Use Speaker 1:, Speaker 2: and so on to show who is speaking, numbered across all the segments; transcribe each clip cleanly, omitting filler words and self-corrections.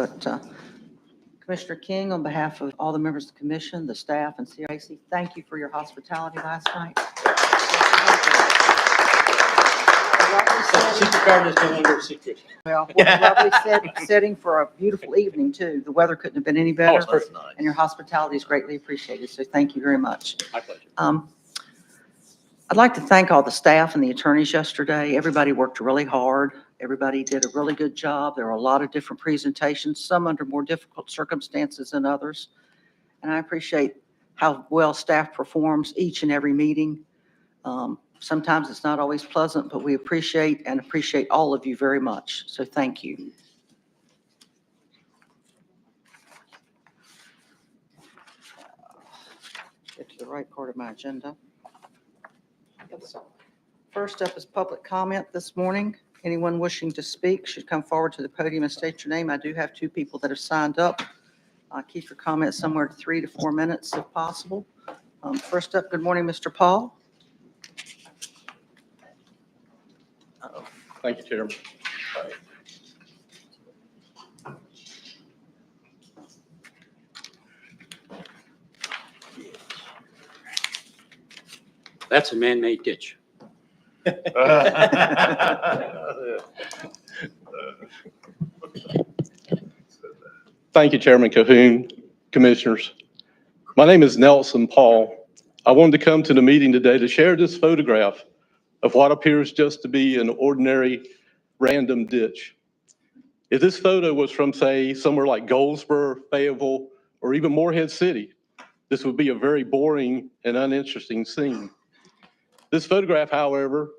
Speaker 1: But Commissioner King, on behalf of all the members of the commission, the staff, and CRAC, thank you for your hospitality last night.
Speaker 2: Secret card is no longer a secret.
Speaker 1: Well, what a lovely setting for a beautiful evening, too. The weather couldn't have been any better.
Speaker 2: Oh, it's nice.
Speaker 1: And your hospitality is greatly appreciated, so thank you very much.
Speaker 2: My pleasure.
Speaker 1: I'd like to thank all the staff and the attorneys yesterday. Everybody worked really hard. Everybody did a really good job. There were a lot of different presentations, some under more difficult circumstances than others. And I appreciate how well staff performs each and every meeting. Sometimes it's not always pleasant, but we appreciate all of you very much. So thank you. Get to the right part of my agenda. First up is public comment this morning. Anyone wishing to speak should come forward to the podium and state your name. I do have 2 people that have signed up. Keep your comments somewhere to 3 to 4 minutes if possible. First up, good morning, Mr. Paul.
Speaker 3: Thank you, Chairman.
Speaker 2: That's a man-made ditch.
Speaker 3: Thank you, Chairman Cahoon, Commissioners. My name is Nelson Paul. I wanted to come to the meeting today to share this photograph of what appears just to be an ordinary random ditch. If this photo was from, say, somewhere like Goldsboro, Fayetteville, or even Morehead City, this would be a very boring and uninteresting scene. This photograph, however,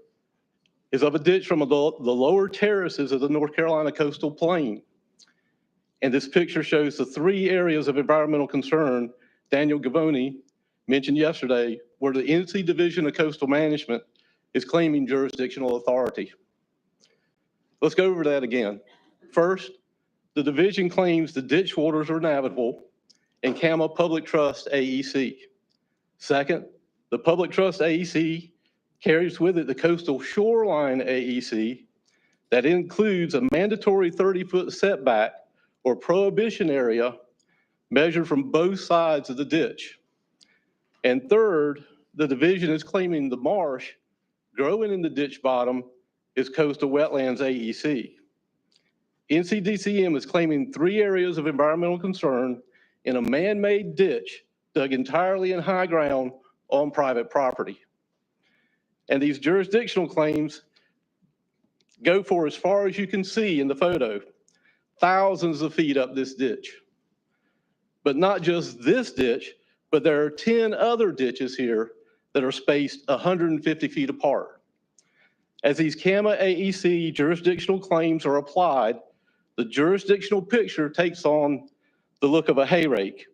Speaker 3: is of a ditch from the lower terraces of the North Carolina coastal plain. And this picture shows the 3 areas of environmental concern Daniel Gavoni mentioned yesterday, where the NC Division of Coastal Management is claiming jurisdictional authority. Let's go over that again. First, the division claims the ditch waters are navigable and CAMA Public Trust AEC. Second, the Public Trust AEC carries with it the Coastal Shoreline AEC that includes a mandatory 30-foot setback or prohibition area measured from both sides of the ditch. And third, the division is claiming the marsh growing in the ditch bottom is Coastal Wetlands AEC. NCDCM is claiming 3 areas of environmental concern in a man-made ditch dug entirely in high ground on private property. And these jurisdictional claims go for as far as you can see in the photo, thousands of feet up this ditch. But not just this ditch, but there are 10 other ditches here that are spaced 150 feet apart. As these CAMA AEC jurisdictional claims are applied, the jurisdictional picture takes on the look of a hay rake,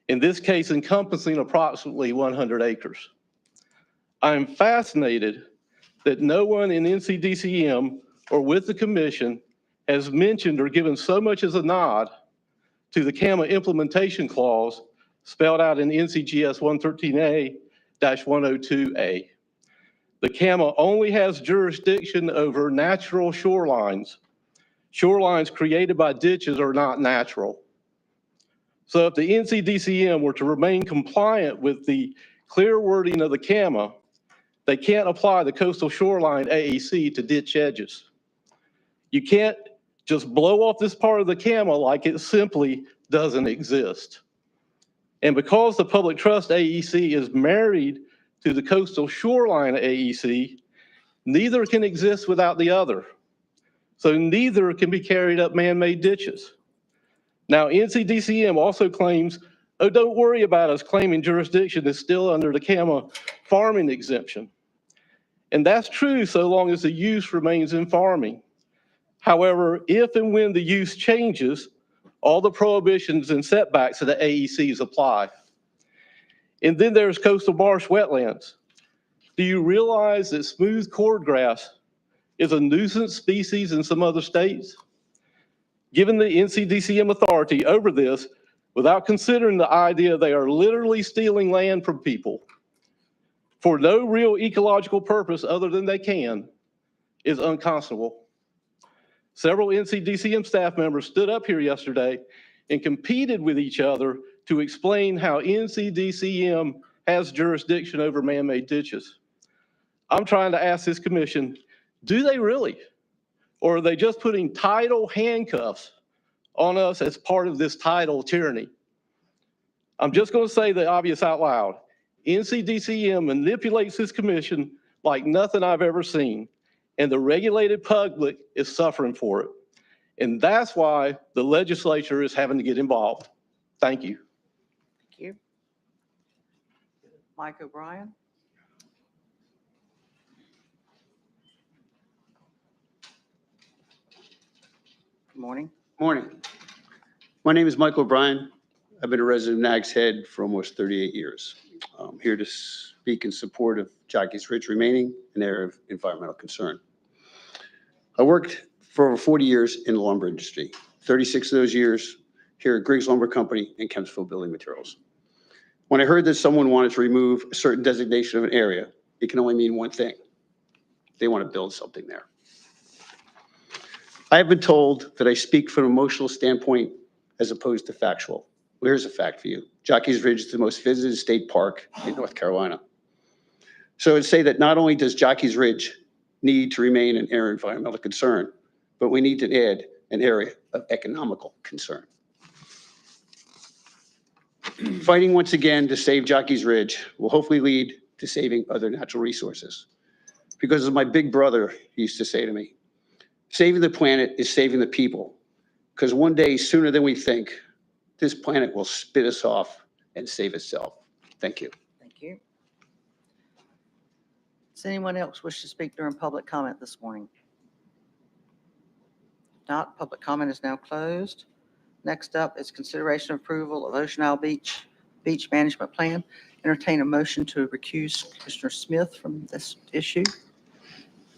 Speaker 3: in this case encompassing approximately 100 acres. I am fascinated that no one in NCDCM or with the commission has mentioned or given so much as a nod to the CAMA implementation clause spelled out in NCGS 113A-102A. The CAMA only has jurisdiction over natural shorelines. Shorelines created by ditches are not natural. So if the NCDCM were to remain compliant with the clear wording of the CAMA, they can't apply the Coastal Shoreline AEC to ditch edges. You can't just blow off this part of the CAMA like it simply doesn't exist. And because the Public Trust AEC is married to the Coastal Shoreline AEC, neither can exist without the other. So neither can be carried up man-made ditches. Now, NCDCM also claims, oh, don't worry about us claiming jurisdiction is still under the CAMA farming exemption. And that's true so long as the use remains in farming. However, if and when the use changes, all the prohibitions and setbacks of the AECs apply. And then there's coastal marsh wetlands. Do you realize that smooth cordgrass is a nuisance species in some other states? Given the NCDCM authority over this, without considering the idea they are literally stealing land from people for no real ecological purpose other than they can, is unconscionable. Several NCDCM staff members stood up here yesterday and competed with each other to explain how NCDCM has jurisdiction over man-made ditches. I'm trying to ask this commission, do they really? Or are they just putting title handcuffs on us as part of this title tyranny? I'm just going to say the obvious out loud. NCDCM manipulates this commission like nothing I've ever seen, and the regulated public is suffering for it. And that's why the legislature is having to get involved. Thank you.
Speaker 1: Thank you. Mike O'Brien. Good morning.
Speaker 2: Morning. My name is Michael O'Brien. I've been a resident of Nags Head for almost 38 years. I'm here to speak in support of Jockey's Ridge remaining an area of environmental concern. I worked for over 40 years in the lumber industry, 36 of those years here at Griggs Lumber Company and Kempsville Building Materials. When I heard that someone wanted to remove a certain designation of an area, it can only mean one thing. They want to build something there. I have been told that I speak from an emotional standpoint as opposed to factual. Well, here's a fact for you. Jockey's Ridge is the most visited state park in North Carolina. So I'd say that not only does Jockey's Ridge need to remain an area of environmental concern, but we need to add an area of economical concern. Fighting once again to save Jockey's Ridge will hopefully lead to saving other natural resources. Because as my big brother used to say to me, saving the planet is saving the people. Because one day, sooner than we think, this planet will spit us off and save itself. Thank you.
Speaker 1: Thank you. Does anyone else wish to speak during public comment this morning? If not, public comment is now closed. Next up is consideration of approval of Ocean Isle Beach Management Plan. Entertain a motion to recuse Commissioner Smith from this issue.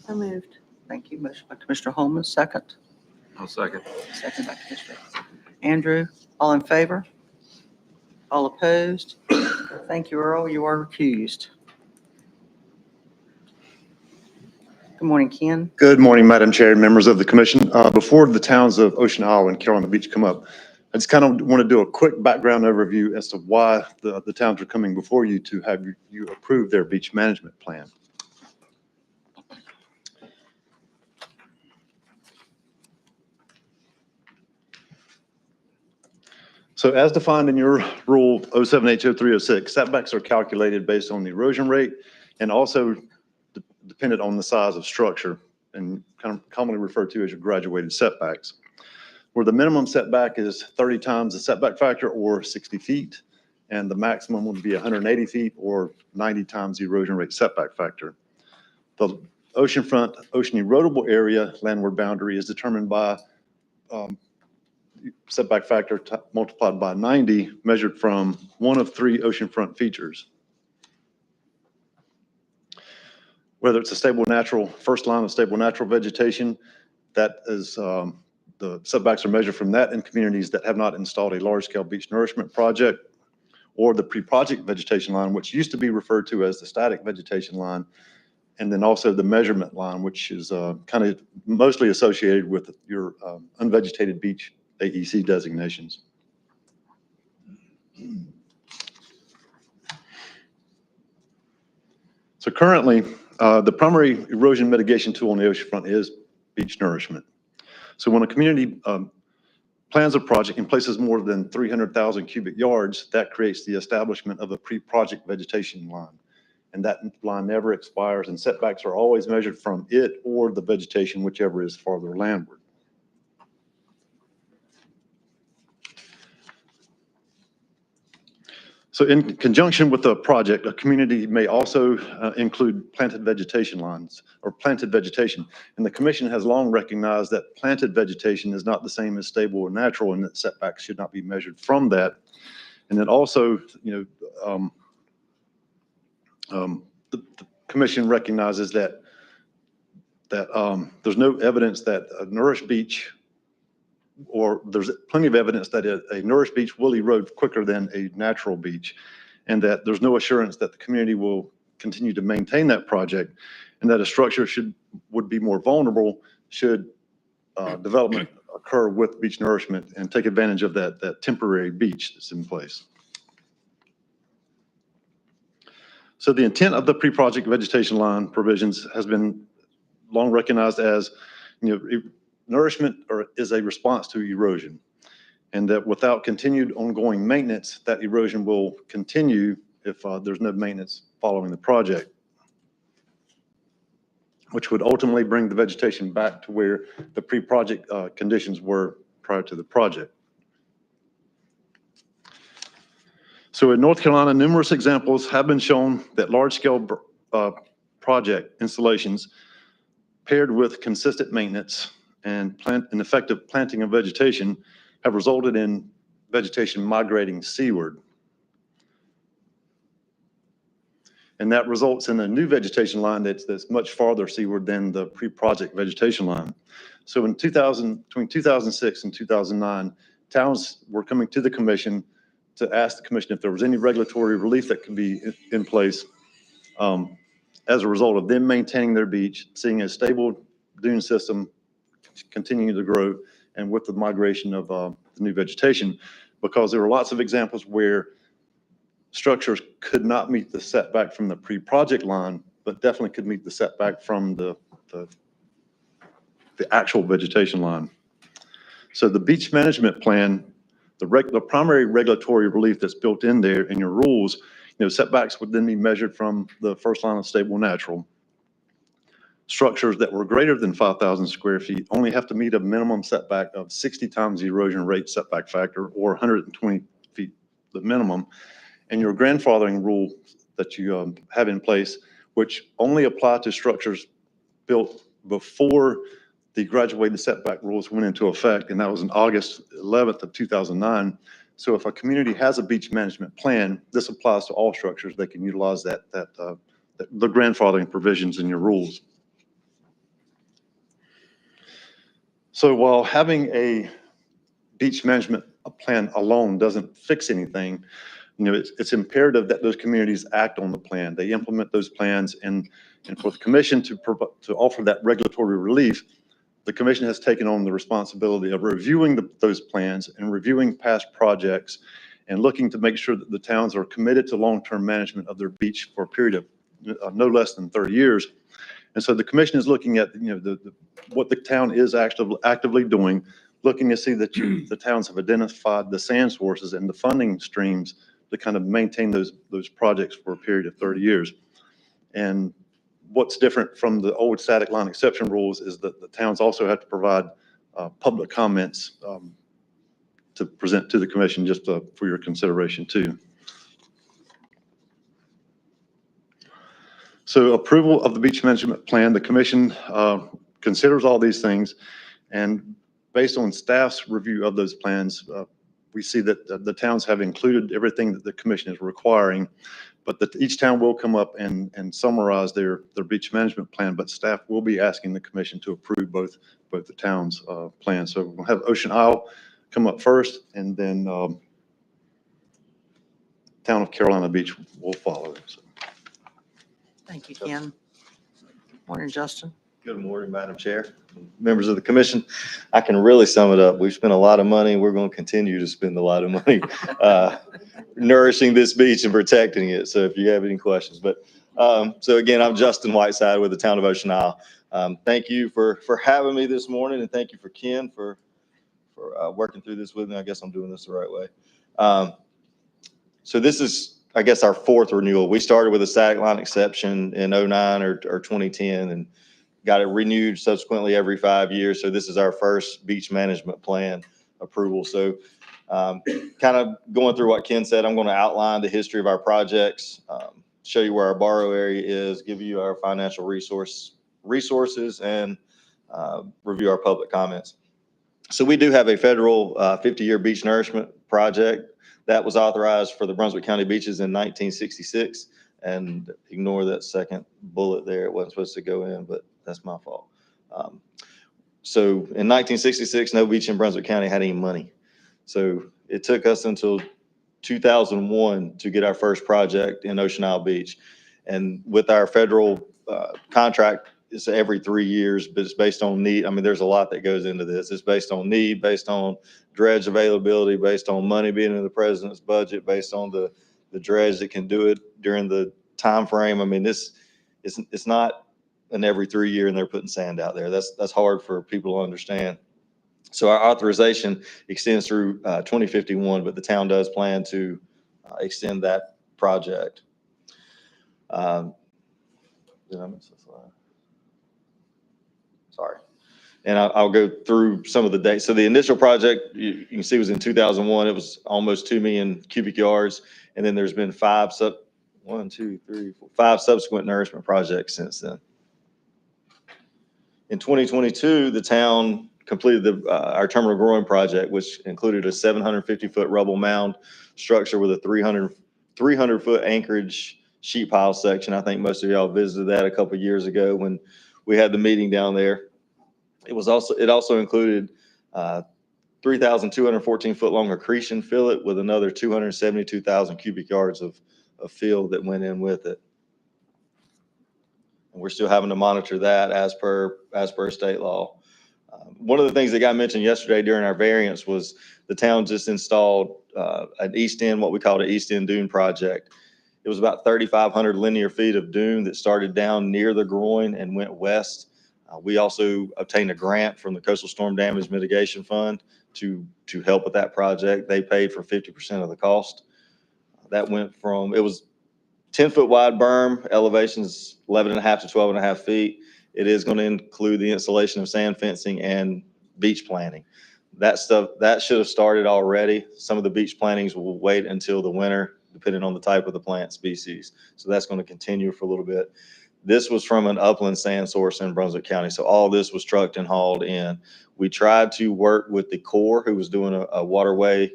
Speaker 4: So moved.
Speaker 1: Thank you. Motion by Commissioner Holman, second.
Speaker 5: I'll second.
Speaker 1: Second by Commissioner Andrew. All in favor? All opposed? Thank you, Earl. You are recused. Good morning, Ken.
Speaker 6: Good morning, Madam Chair and members of the commission. Before the towns of Ocean Isle and Carolina Beach come up, I just kind of want to do a quick background overview as to why the towns are coming before you to have you approve their beach management plan. So as defined in your rule 07H0306, setbacks are calculated based on the erosion rate and also dependent on the size of structure and kind of commonly referred to as your graduated setbacks, where the minimum setback is 30 times the setback factor or 60 feet, and the maximum would be 180 feet or 90 times the erosion rate setback factor. The oceanfront, ocean erodible area landward boundary is determined by setback factor multiplied by 90, measured from one of three oceanfront features. Whether it's a stable natural, first line of stable natural vegetation, that is, the setbacks are measured from that in communities that have not installed a large-scale beach nourishment project, or the pre-project vegetation line, which used to be referred to as the static vegetation line, and then also the measurement line, which is kind of mostly associated with your unvegetated beach AEC designations. So currently, the primary erosion mitigation tool on the oceanfront is beach nourishment. So when a community plans a project and places more than 300,000 cubic yards, that creates the establishment of a pre-project vegetation line. And that line never expires, and setbacks are always measured from it or the vegetation, whichever is farther landward. So in conjunction with the project, a community may also include planted vegetation lines or planted vegetation. And the commission has long recognized that planted vegetation is not the same as stable or natural, and that setbacks should not be measured from that. And then also, you know, the commission recognizes that there's no evidence that a nourished beach, or there's plenty of evidence that a nourished beach will erode quicker than a natural beach, and that there's no assurance that the community will continue to maintain that project, and that a structure would be more vulnerable should development occur with beach nourishment and take advantage of that temporary beach that's in place. So the intent of the pre-project vegetation line provisions has been long recognized as, nourishment is a response to erosion. And that without continued ongoing maintenance, that erosion will continue if there's no maintenance following the project, which would ultimately bring the vegetation back to where the pre-project conditions were prior to the project. So in North Carolina, numerous examples have been shown that large-scale project installations paired with consistent maintenance and effective planting of vegetation have resulted in vegetation migrating seaward. And that results in a new vegetation line that's much farther seaward than the pre-project vegetation line. So between 2006 and 2009, towns were coming to the commission to ask the commission if there was any regulatory relief that could be in place as a result of them maintaining their beach, seeing a stable dune system continuing to grow, and with the migration of the new vegetation, because there were lots of examples where structures could not meet the setback from the pre-project line, but definitely could meet the setback from the actual vegetation line. So the beach management plan, the primary regulatory relief that's built in there in your rules, setbacks would then be measured from the first line of stable natural. Structures that were greater than 5,000 square feet only have to meet a minimum setback of 60 times the erosion rate setback factor, or 120 feet, the minimum. And your grandfathering rule that you have in place, which only apply to structures built before the graduated setback rules went into effect, and that was on August 11th of 2009. So if a community has a beach management plan, this applies to all structures. They can utilize the grandfathering provisions in your rules. So while having a beach management plan alone doesn't fix anything, it's imperative that those communities act on the plan. They implement those plans, and for the commission to offer that regulatory relief, the commission has taken on the responsibility of reviewing those plans and reviewing past projects and looking to make sure that the towns are committed to long-term management of their beach for a period of no less than 30 years. And so the commission is looking at what the town is actively doing, looking to see that the towns have identified the sand sources and the funding streams to kind of maintain those projects for a period of 30 years. And what's different from the old static line exception rules is that the towns also have to provide public comments to present to the commission just for your consideration too. So approval of the beach management plan, the commission considers all these things, and based on staff's review of those plans, we see that the towns have included everything that the commission is requiring, but that each town will come up and summarize their beach management plan, but staff will be asking the commission to approve both the towns' plans. So we'll have Ocean Isle come up first, and then town of Carolina Beach will follow. So.
Speaker 1: Thank you, Ken. Morning, Justin.
Speaker 5: Good morning, Madam Chair, members of the commission. I can really sum it up. We've spent a lot of money. We're going to continue to spend a lot of money nourishing this beach and protecting it. So if you have any questions, so again, I'm Justin Whiteside with the town of Ocean Isle. Thank you for having me this morning, and thank you for Ken for working through this with me. I guess I'm doing this the right way. So this is, I guess, our fourth renewal. We started with a static line exception in 09 or 2010 and got it renewed subsequently every 5 years. So this is our first beach management plan approval. So kind of going through what Ken said, I'm going to outline the history of our projects, show you where our borrow area is, give you our financial resources, and review our public comments. So we do have a federal 50-year beach nourishment project that was authorized for the Brunswick County beaches in 1966. And ignore that second bullet there. It wasn't supposed to go in, but that's my fault. So in 1966, no beach in Brunswick County had any money. So it took us until 2001 to get our first project in Ocean Isle Beach. And with our federal contract it's every 3 years, but it's based on need. I mean, there's a lot that goes into this. It's based on need, based on dredge availability, based on money being in the president's budget, based on the dredge that can do it during the time frame. I mean, it's not an every 3 year and they're putting sand out there. That's hard for people to understand. So our authorization extends through 2051, but the town does plan to extend that project. Did I miss a slide? Sorry. And I'll go through some of the dates. So the initial project, you can see, was in 2001. It was almost 2 million cubic yards. And then there's been five subsequent nourishment projects since then. In 2022, the town completed our terminal growing project, which included a 750-foot rubble mound structure with a 300-foot anchorage sheet pile section. I think most of y'all visited that a couple of years ago when we had the meeting down there. It also included 3,214 foot long accretion fillet with another 272,000 cubic yards of fill that went in with it. And we're still having to monitor that as per state law. One of the things that got mentioned yesterday during our variance was the town just installed an East End, what we call the East End Dune project. It was about 3,500 linear feet of dune that started down near the groin and went west. We also obtained a grant from the Coastal Storm Damage Mitigation Fund to help with that project. They paid for 50% of the cost. That went from, it was 10-foot wide berm, elevations 11.5 to 12.5 feet. It is going to include the installation of sand fencing and beach planting. That stuff, that should have started already. Some of the beach plantings will wait until the winter, depending on the type of the plant species. So that's going to continue for a little bit. This was from an upland sand source in Brunswick County. So all this was trucked and hauled in. We tried to work with the Corps, who was doing a waterway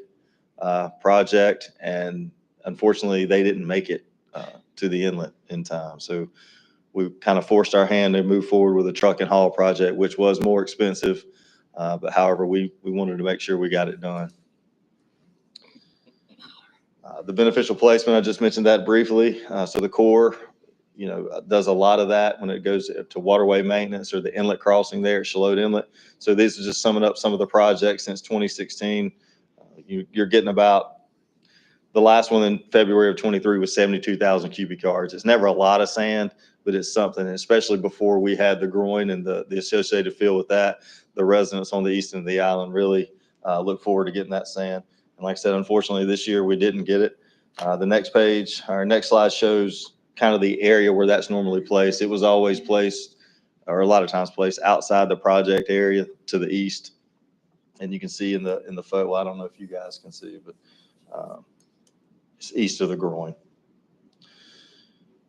Speaker 5: project, and unfortunately they didn't make it to the inlet in time. So we kind of forced our hand to move forward with a truck and haul project, which was more expensive. But however, we wanted to make sure we got it done. The beneficial placement, I just mentioned that briefly. So the Corps, does a lot of that when it goes to waterway maintenance or the inlet crossing there at Shallotte Inlet. So this is just summing up some of the projects since 2016. You're getting about, the last one in February of 23 was 72,000 cubic yards. It's never a lot of sand, but it's something, especially before we had the groin and the associated fill with that. The residents on the east end of the island really look forward to getting that sand. And like I said, unfortunately this year we didn't get it. The next page, our next slide shows kind of the area where that's normally placed. It was always placed, or a lot of times placed, outside the project area to the east. And you can see in the photo, I don't know if you guys can see, but it's east of the groin.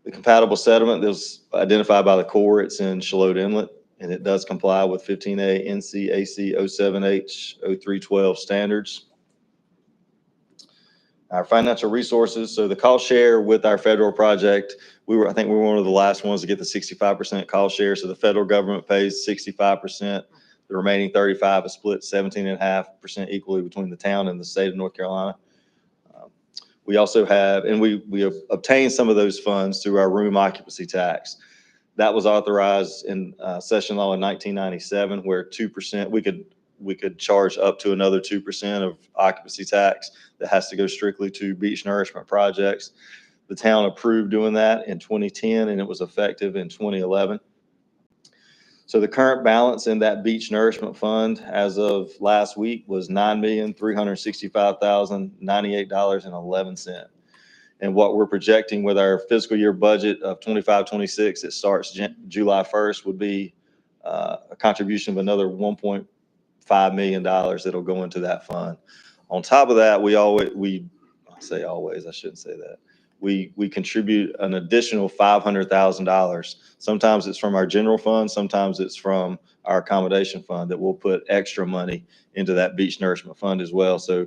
Speaker 5: The compatible sediment that was identified by the Corps, it's in Shallotte Inlet, and it does comply with 15A NCAC 07H 0312 standards. Our financial resources, so the cost share with our federal project, I think we were one of the last ones to get the 65% cost share. So the federal government pays 65%. The remaining 35 is split 17.5% equally between the town and the state of North Carolina. We also have, and we have obtained some of those funds through our room occupancy tax. That was authorized in session law in 1997, where 2%, we could charge up to another 2% of occupancy tax that has to go strictly to beach nourishment projects. The town approved doing that in 2010, and it was effective in 2011. So the current balance in that beach nourishment fund as of last week was $9,365,098.11. And what we're projecting with our fiscal year budget of 25-26, it starts July 1st, would be a contribution of another $1.5 million that'll go into that fund. On top of that, we contribute an additional $500,000. Sometimes it's from our general fund, sometimes it's from our accommodation fund that we'll put extra money into that beach nourishment fund as well. So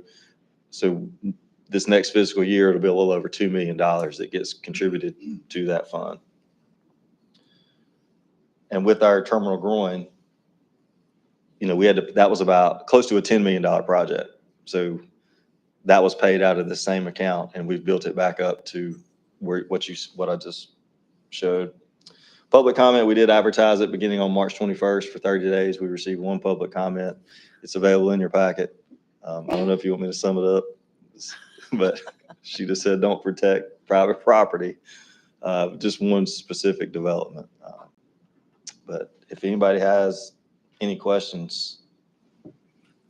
Speaker 5: this next fiscal year, it'll be a little over $2 million that gets contributed to that fund. And with our terminal groin, that was about close to a $10 million project. So that was paid out of the same account, and we've built it back up to what I just showed. Public comment, we did advertise it beginning on March 21st for 30 days. We received one public comment. It's available in your packet. I don't know if you want me to sum it up, but she just said, don't protect private property, just one specific development. But if anybody has any questions,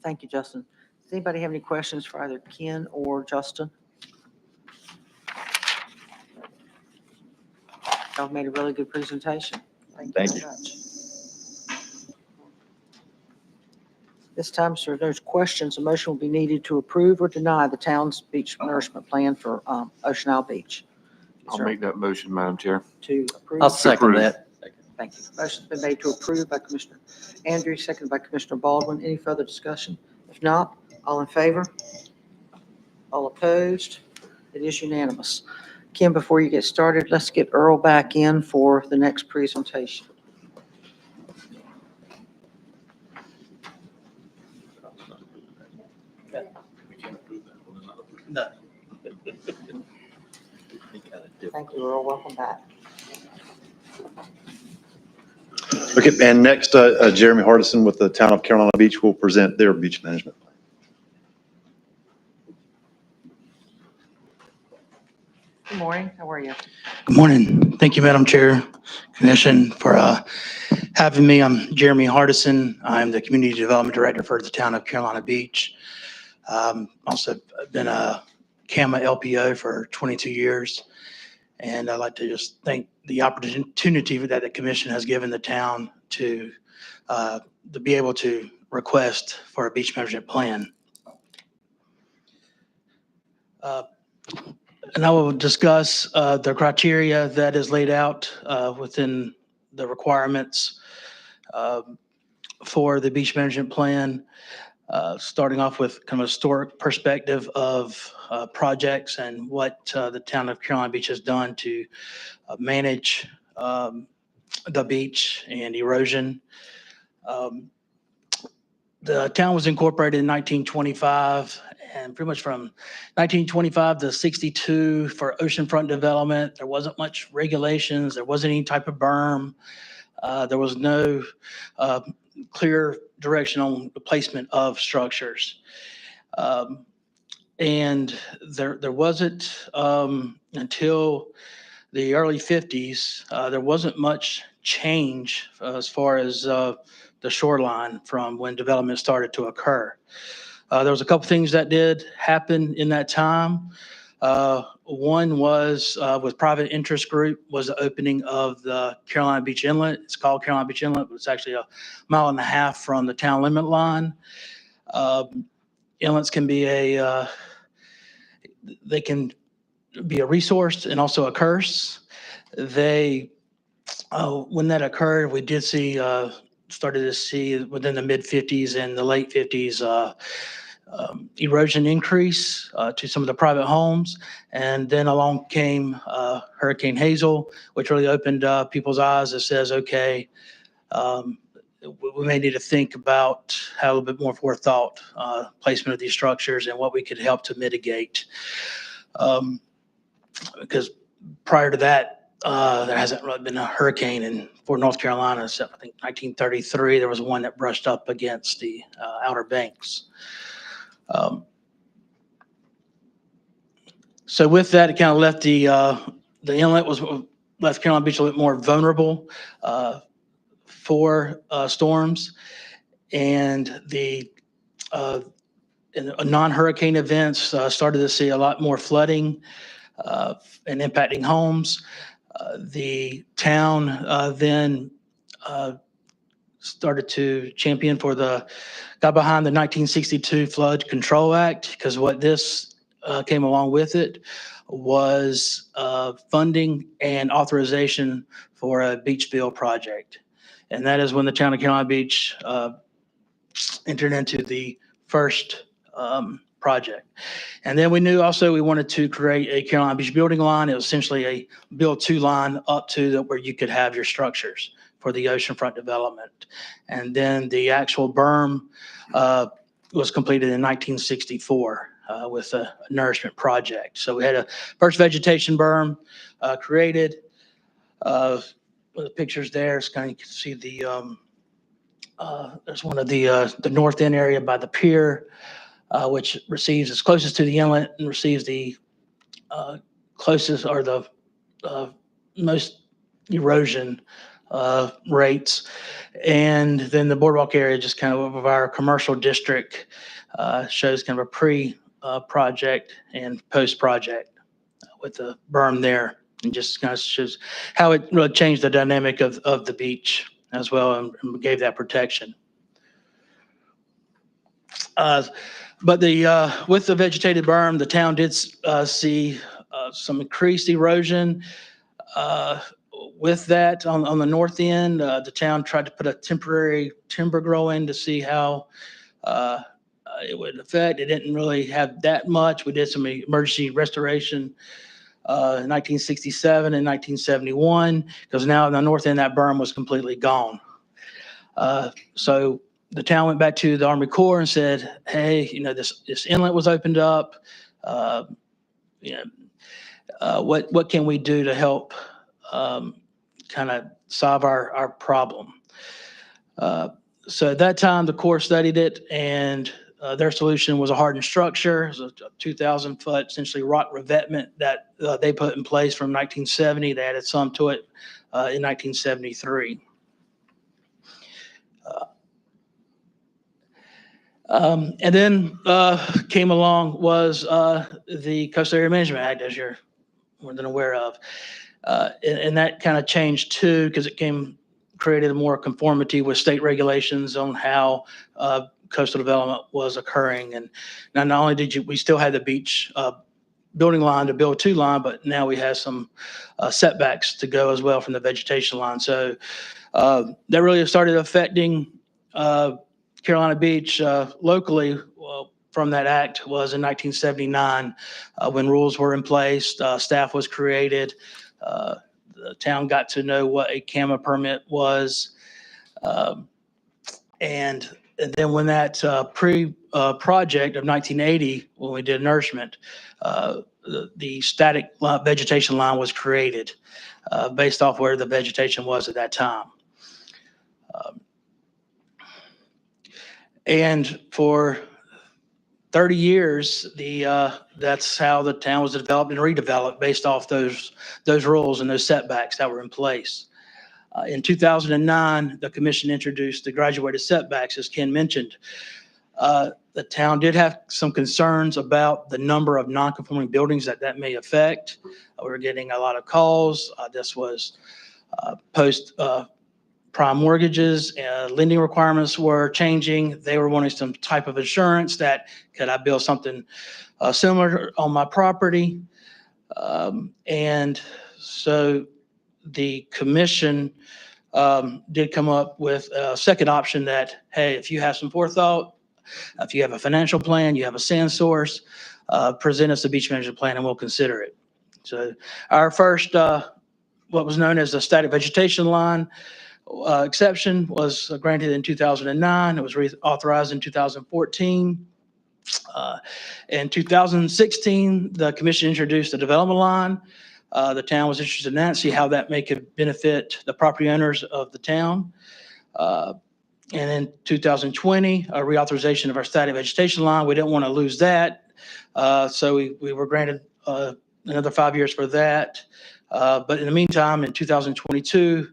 Speaker 1: Thank you, Justin. Does anybody have any questions for either Ken or Justin? Y'all made a really good presentation.
Speaker 5: Thank
Speaker 1: very
Speaker 5: you.
Speaker 1: much. This time, sir, if there's questions, a motion will be needed to approve or deny the town's beach nourishment plan for Ocean Isle Beach. Is
Speaker 7: I'll
Speaker 1: there
Speaker 7: make that motion, Madam Chair.
Speaker 1: To approve?
Speaker 8: I'll second
Speaker 7: approve.
Speaker 8: that.
Speaker 1: Thank you. Motion's been made to approve by Commissioner Andrews, seconded by Commissioner Baldwin. Any further discussion? If not, all in favor? All opposed? It is unanimous. Kim, before you get started, let's get Earl back in for the next presentation.
Speaker 8: No.
Speaker 1: Thank you, Earl. Welcome back.
Speaker 6: Okay, and next, Jeremy Hardison with the Town of Carolina Beach will present their beach management plan.
Speaker 1: Good morning. How are you?
Speaker 8: Good morning. Thank you, Madam Chair, Commission, for having me. I'm Jeremy Hardison. I'm the Community Development Director for the Town of Carolina Beach. Also been a CAMA LPO for 22 years. And I'd like to just thank the opportunity that the commission has given the town to be able to request for a beach management plan. And I will discuss the criteria that is laid out within the requirements for the beach management plan, starting off with kind of a historic perspective of projects and what the town of Carolina Beach has done to manage the beach and erosion. The town was incorporated in 1925, and pretty much from 1925 to 62 for oceanfront development, there wasn't much regulations. There wasn't any type of berm. There was no clear direction on the placement of structures. And there wasn't, until the early 50s, there wasn't much change as far as the shoreline from when development started to occur. There was a couple things that did happen in that time. One was with private interest group was the opening of the Carolina Beach Inlet. It's called Carolina Beach Inlet, but it's actually a mile and a half from the town limit line. Inlets can be they can be a resource and also a curse. When that occurred, we did started to see within the mid 50s and the late 50s, erosion increase to some of the private homes. And then along came Hurricane Hazel, which really opened people's eyes. It says, okay, we may need to think about how a little bit more forethought placement of these structures and what we could help to mitigate. Because prior to that, there hasn't really been a hurricane for North Carolina, except I think 1933, there was one that brushed up against the Outer Banks. So with that, it kind of left the inlet left Carolina Beach a little bit more vulnerable for storms, and the non-hurricane events started to see a lot more flooding and impacting homes. The town then started to champion got behind the 1962 Flood Control Act, because what this came along with it was funding and authorization for a beach build project. And that is when the town of Carolina Beach entered into the first project. And then we knew also we wanted to create a Carolina Beach building line. It was essentially a build to line up to where you could have your structures for the oceanfront development. And then the actual berm was completed in 1964 with a nourishment project. So we had a first vegetation berm created. the pictures there, it's kind of, you can see there's one of the north end area by the pier, which receives, is closest to the inlet and receives the closest or the most erosion rates. And then the boardwalk area, just kind of our commercial district, shows kind of a pre-project and post-project with the berm there. And just kind of shows how it really changed the dynamic of the beach as well and gave that protection. But with the vegetated berm, the town did see some increased erosion. With that, on the north end, the town tried to put a temporary timber grow in to see how it would affect. It didn't really have that much. We did some emergency restoration in 1967 and 1971, because now on the north end, that berm was completely gone. So the town went back to the Army Corps and said, hey, this inlet was opened up. What can we do to help kind of solve our problem? So at that time, the Corps studied it, and their solution was a hardened structure. It was a 2,000-foot, essentially rock revetment that they put in place from 1970. They added some to it in 1973. And then came along was the Coastal Area Management Act, as you're more than aware of. And that kind of changed too, because it created a more conformity with state regulations on how coastal development was occurring. And not only we still had the beach building line to build to line, but now we have some setbacks to go as well from the vegetation line. So that really started affecting Carolina Beach locally. From that act was in 1979 when rules were in place, staff was created. The town got to know what a CAMA permit was. And then when that pre-project of 1980, when we did nourishment, the static vegetation line was created based off where the vegetation was at that time. And for 30 years, that's how the town was developed and redeveloped based off those rules and those setbacks that were in place. In 2009, the commission introduced the graduated setbacks, as Ken mentioned. The town did have some concerns about the number of non-conforming buildings that may affect. We were getting a lot of calls. This was post prime mortgages, lending requirements were changing. They were wanting some type of assurance that could I build something similar on my property. And so the commission did come up with a second option that, hey, if you have some forethought, if you have a financial plan, you have a sand source, present us a beach management plan and we'll consider it. So our first, what was known as the static vegetation line exception was granted in 2009. It was reauthorized in 2014. In 2016, the commission introduced a development line. The town was interested in that, see how that could benefit the property owners of the town. And in 2020, a reauthorization of our static vegetation line. We didn't want to lose that. So we were granted another 5 years for that. But in the meantime, in 2022,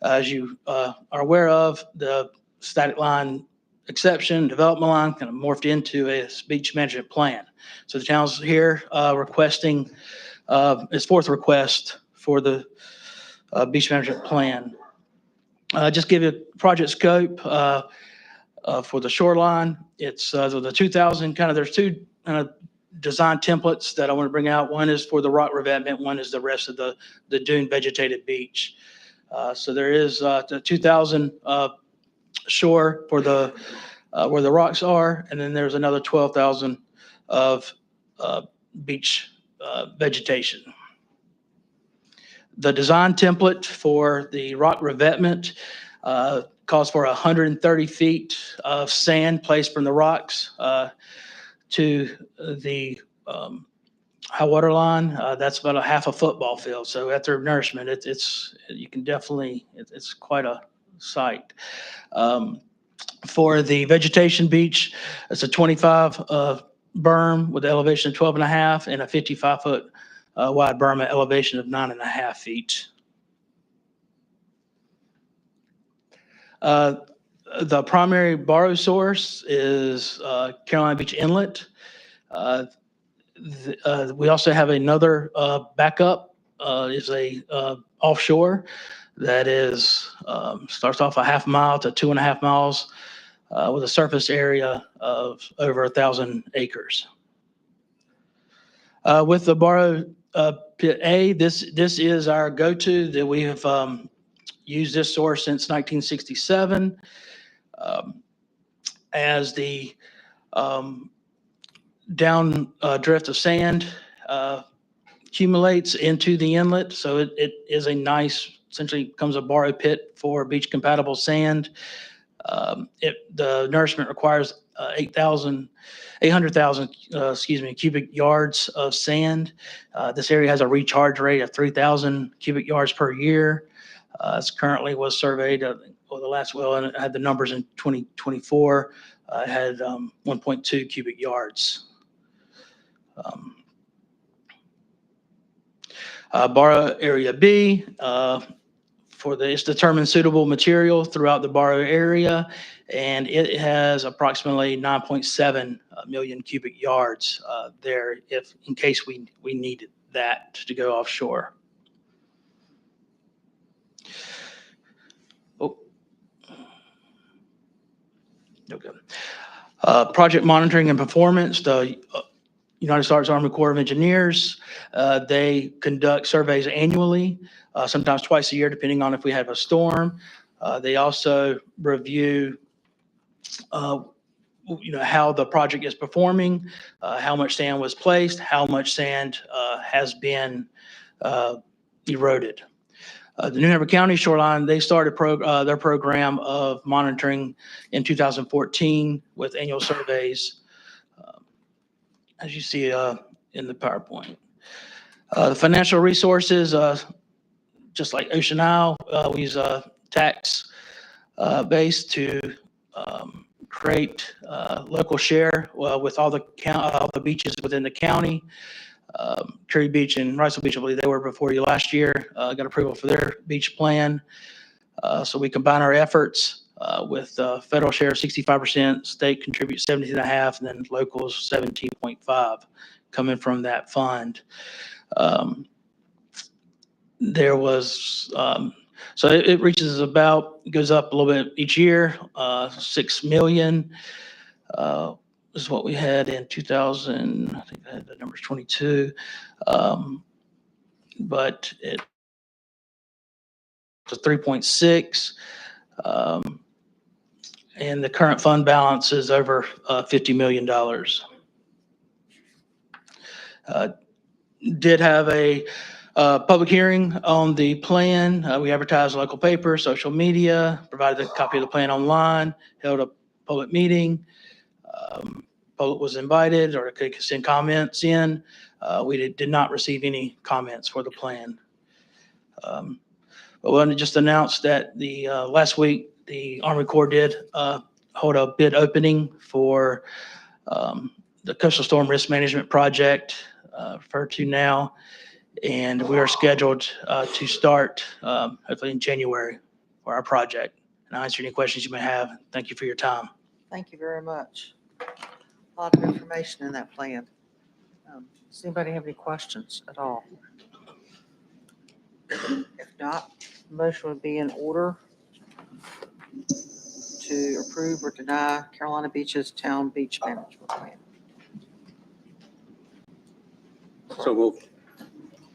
Speaker 8: as you are aware of, the static line exception, development line kind of morphed into a beach management plan. So the town's here requesting its fourth request for the beach management plan. Just give you a project scope for the shoreline. It's the 2,000 there's two design templates that I want to bring out. One is for the rock revetment. One is the rest of the dune vegetated beach. So there is the 2,000 shore for the where the rocks are, and then there's another 12,000 of beach vegetation. The design template for the rock revetment calls for 130 feet of sand placed from the rocks to the high water line, that's about a half a football field. So after nourishment, you can definitely, it's quite a sight. For the vegetation beach, it's a 25 berm with elevation of 12 and a half and a 55-foot wide berm at elevation of 9.5 feet. The primary borrow source is Carolina Beach Inlet. We also have another backup, is a offshore that is starts off a half mile to 2.5 miles with a surface area of over 1,000 acres. With the borrow pit A, this is our go-to that we have used this source since 1967. As the down drift of sand accumulates into the inlet, so it is a nice, essentially becomes a borrow pit for beach compatible sand. The nourishment requires 800,000 cubic yards of sand. This area has a recharge rate of 3,000 cubic yards per year. It's currently was surveyed, the last well, and it had the numbers in 2024. It had 1.2 cubic yards. Borrow area B, it's determined suitable material throughout the borrow area, and it has approximately 9.7 million cubic yards there, if in case we needed that to go offshore. Okay. Project monitoring and performance. The United States Army Corps of Engineers, they conduct surveys annually, sometimes twice a year, depending on if we have a storm. They also review, how the project is performing, how much sand was placed, how much sand has been eroded. The New Hanover County Shoreline, they started their program of monitoring in 2014 with annual surveys, as you see in the PowerPoint. The financial resources, just like Ocean Isle, we use tax base to create local share with all the beaches within the county. Curry Beach and Riceville Beach, I believe they were before you last year, got approval for their beach plan. So we combine our efforts with federal share 65%, state contributes 17.5, and then locals 17.5 coming from that fund. There was, so it reaches goes up a little bit each year, 6 million. This is what we had in 2000. I think I had the numbers 22. But it was 3.6. And the current fund balance is over $50 million. Did have a public hearing on the plan. We advertised in local paper, social media, provided a copy of the plan online, held a public meeting. Public was invited or could send comments in. We did not receive any comments for the plan. But I want to just announce that the last week, the Army Corps did hold a bid opening for the Coastal Storm Risk Management Project, referred to now. And we are scheduled to start hopefully in January for our project. And I'll answer any questions you may have. Thank you for your time.
Speaker 1: Thank you very much. A lot of information in that plan. Does anybody have any questions at all? If not, motion would be in order to approve or deny Carolina Beach's Town Beach Management Plan.
Speaker 2: So move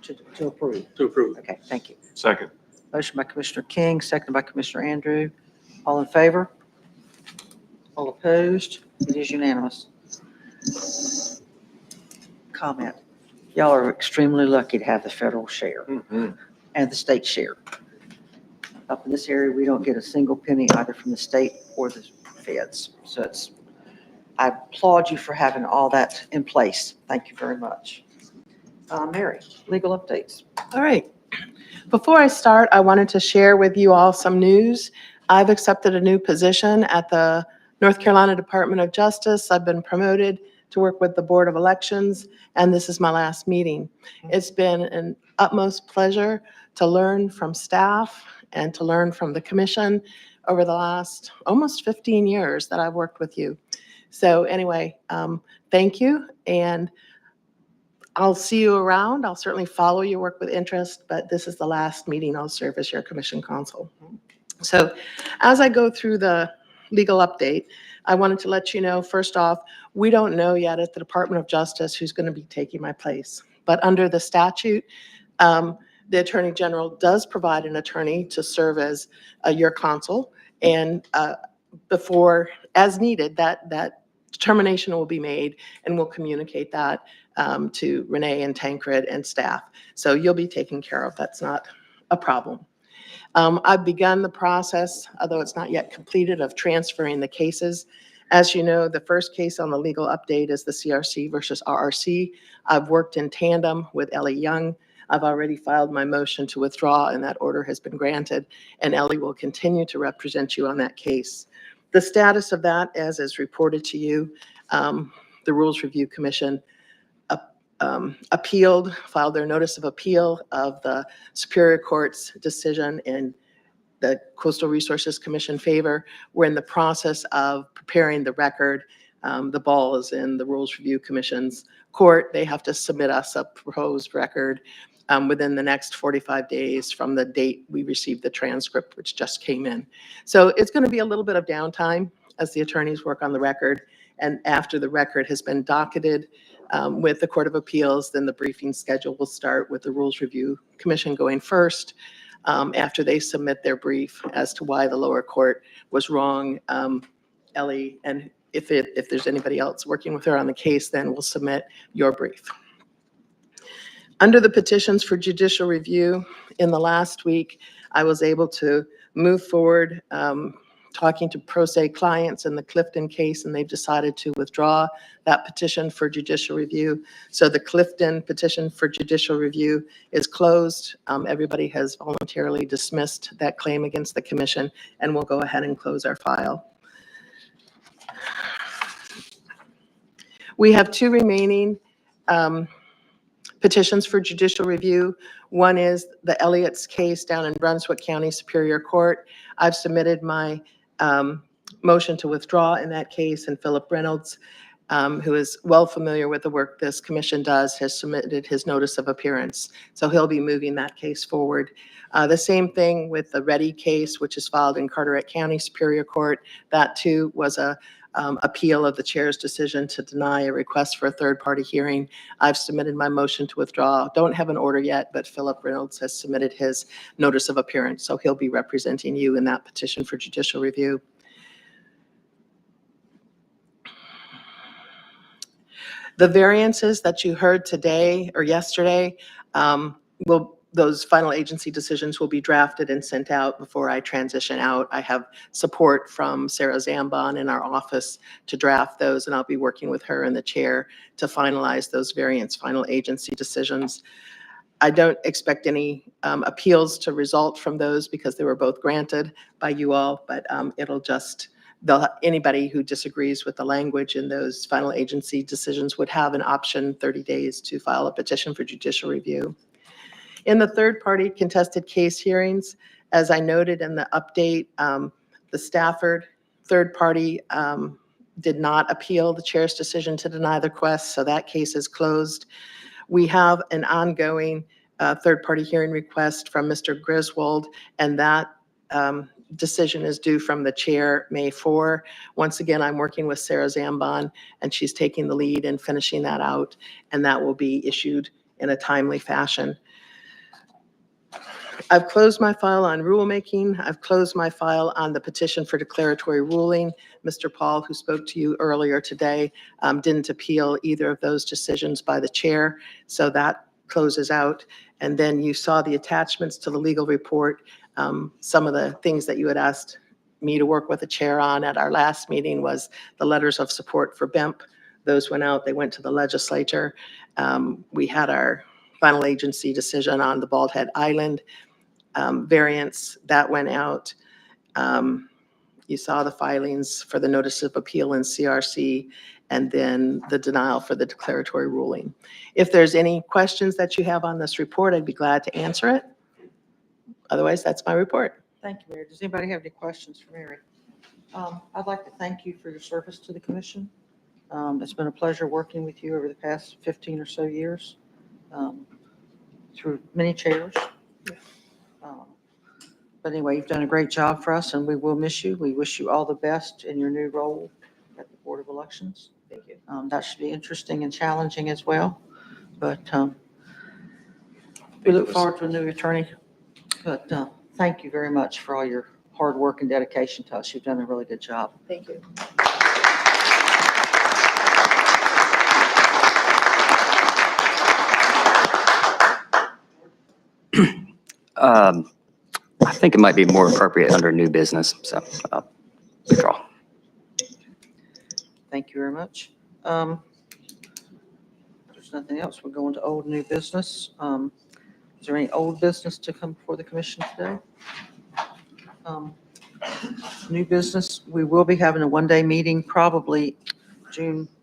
Speaker 1: To approve.
Speaker 2: to approve.
Speaker 1: Okay, thank you.
Speaker 6: Second.
Speaker 1: Motion by Commissioner King, seconded by Commissioner Andrew. All in favor? All opposed? It is unanimous. Comment. Y'all are extremely lucky to have the federal share and the state share. Up in this area, we don't get a single penny either from the state or the feds. So I applaud you for having all that in place. Thank you very much. Mary, legal updates.
Speaker 4: All right. Before I start, I wanted to share with you all some news. I've accepted a new position at the North Carolina Department of Justice. I've been promoted to work with the Board of Elections, and this is my last meeting. It's been an utmost pleasure to learn from staff and to learn from the commission over the last almost 15 years that I've worked with you. So anyway, thank you, and I'll see you around. I'll certainly follow your work with interest, but this is the last meeting I'll serve as your commission counsel. So as I go through the legal update, I wanted to let you know, first off, we don't know yet at the Department of Justice who's going to be taking my place. But under the statute, the Attorney General does provide an attorney to serve as your counsel. And before, as needed, that determination will be made, and we'll communicate that to Renee and Tancred and staff. So you'll be taken care of. That's not a problem. I've begun the process, although it's not yet completed, of transferring the cases. As you know, the first case on the legal update is the CRC versus RRC. I've worked in tandem with Ellie Young. I've already filed my motion to withdraw, and that order has been granted, and Ellie will continue to represent you on that case. The status of that, as is reported to you, the Rules Review Commission filed their notice of appeal of the Superior Court's decision in the Coastal Resources Commission favor. We're in the process of preparing the record. The ball is in the Rules Review Commission's court. They have to submit us a proposed record within the next 45 days from the date we received the transcript, which just came in. So it's going to be a little bit of downtime as the attorneys work on the record. And after the record has been docketed with the Court of Appeals, then the briefing schedule will start with the Rules Review Commission going first. After they submit their brief as to why the lower court was wrong, Ellie, and if there's anybody else working with her on the case, then we'll submit your brief. Under the petitions for judicial review, in the last week, I was able to move forward talking to pro se clients in the Clifton case, and they've decided to withdraw that petition for judicial review. So the Clifton petition for judicial review is closed. Everybody has voluntarily dismissed that claim against the commission, and we'll go ahead and close our file. We have two remaining petitions for judicial review. One is the Elliott's case down in Brunswick County Superior Court. I've submitted my motion to withdraw in that case, and Philip Reynolds, who is well familiar with the work this commission does, has submitted his notice of appearance. So he'll be moving that case forward. The same thing with the Reddy case, which is filed in Carteret County Superior Court. That too was a appeal of the chair's decision to deny a request for a third-party hearing. I've submitted my motion to withdraw. Don't have an order yet, but Philip Reynolds has submitted his notice of appearance, so he'll be representing you in that petition for judicial review. The variances that you heard today or yesterday, those final agency decisions will be drafted and sent out before I transition out. I have support from Sarah Zambon in our office to draft those, and I'll be working with her and the chair to finalize those variance final agency decisions. I don't expect any appeals to result from those because they were both granted by you all, but it'll just, anybody who disagrees with the language in those final agency decisions would have an option 30 days to file a petition for judicial review. In the third-party contested case hearings, as I noted in the update, the Stafford third party did not appeal the chair's decision to deny the request, so that case is closed. We have an ongoing third-party hearing request from Mr. Griswold, and that decision is due from the chair May 4. Once again, I'm working with Sarah Zambon, and she's taking the lead in finishing that out, and that will be issued in a timely fashion. I've closed my file on rulemaking. I've closed my file on the petition for declaratory ruling. Mr. Paul, who spoke to you earlier today, didn't appeal either of those decisions by the chair, so that closes out. And then you saw the attachments to the legal report. Some of the things that you had asked me to work with the chair on at our last meeting was the letters of support for BEMP. Those went out, they went to the legislature. We had our final agency decision on the Bald Head Island variance that went out. You saw the filings for the notice of appeal in CRC and then the denial for the declaratory ruling. If there's any questions that you have on this report, I'd be glad to answer it. Otherwise, that's my report.
Speaker 1: Thank you, Mary. Does anybody have any questions for Mary? I'd like to thank you for your service to the commission. It's been a pleasure working with you over the past 15 or so years, through many chairs. But anyway, you've done a great job for us, and we will miss you. We wish you all the best in your new role at the Board of Elections.
Speaker 4: Thank you.
Speaker 1: That should be interesting and challenging as well. But we look forward to a new attorney. But thank you very much for all your hard work and dedication to us. You've done a really good job.
Speaker 4: Thank you.
Speaker 7: I think it might be more appropriate under new business, so withdraw.
Speaker 1: Thank you very much. If there's nothing else, we'll go into old new business. Is there any old business to come before the commission today? New business, we will be having a one-day meeting, probably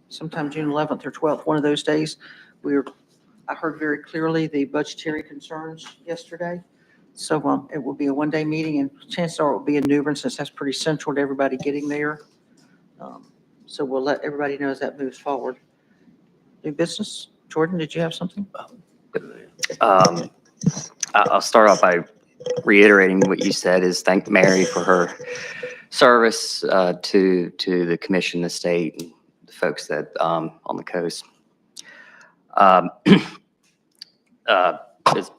Speaker 1: sometime June 11th or 12th, one of those days. I heard very clearly the budgetary concerns yesterday. So it will be a one-day meeting, and chances are it will be in New Bern, since that's pretty central to everybody getting there. So we'll let everybody know as that moves forward. New business? Jordan, did you have something?
Speaker 7: I'll start off by reiterating what you said, is thank Mary for her service to the commission, the state, and the folks that on the coast. As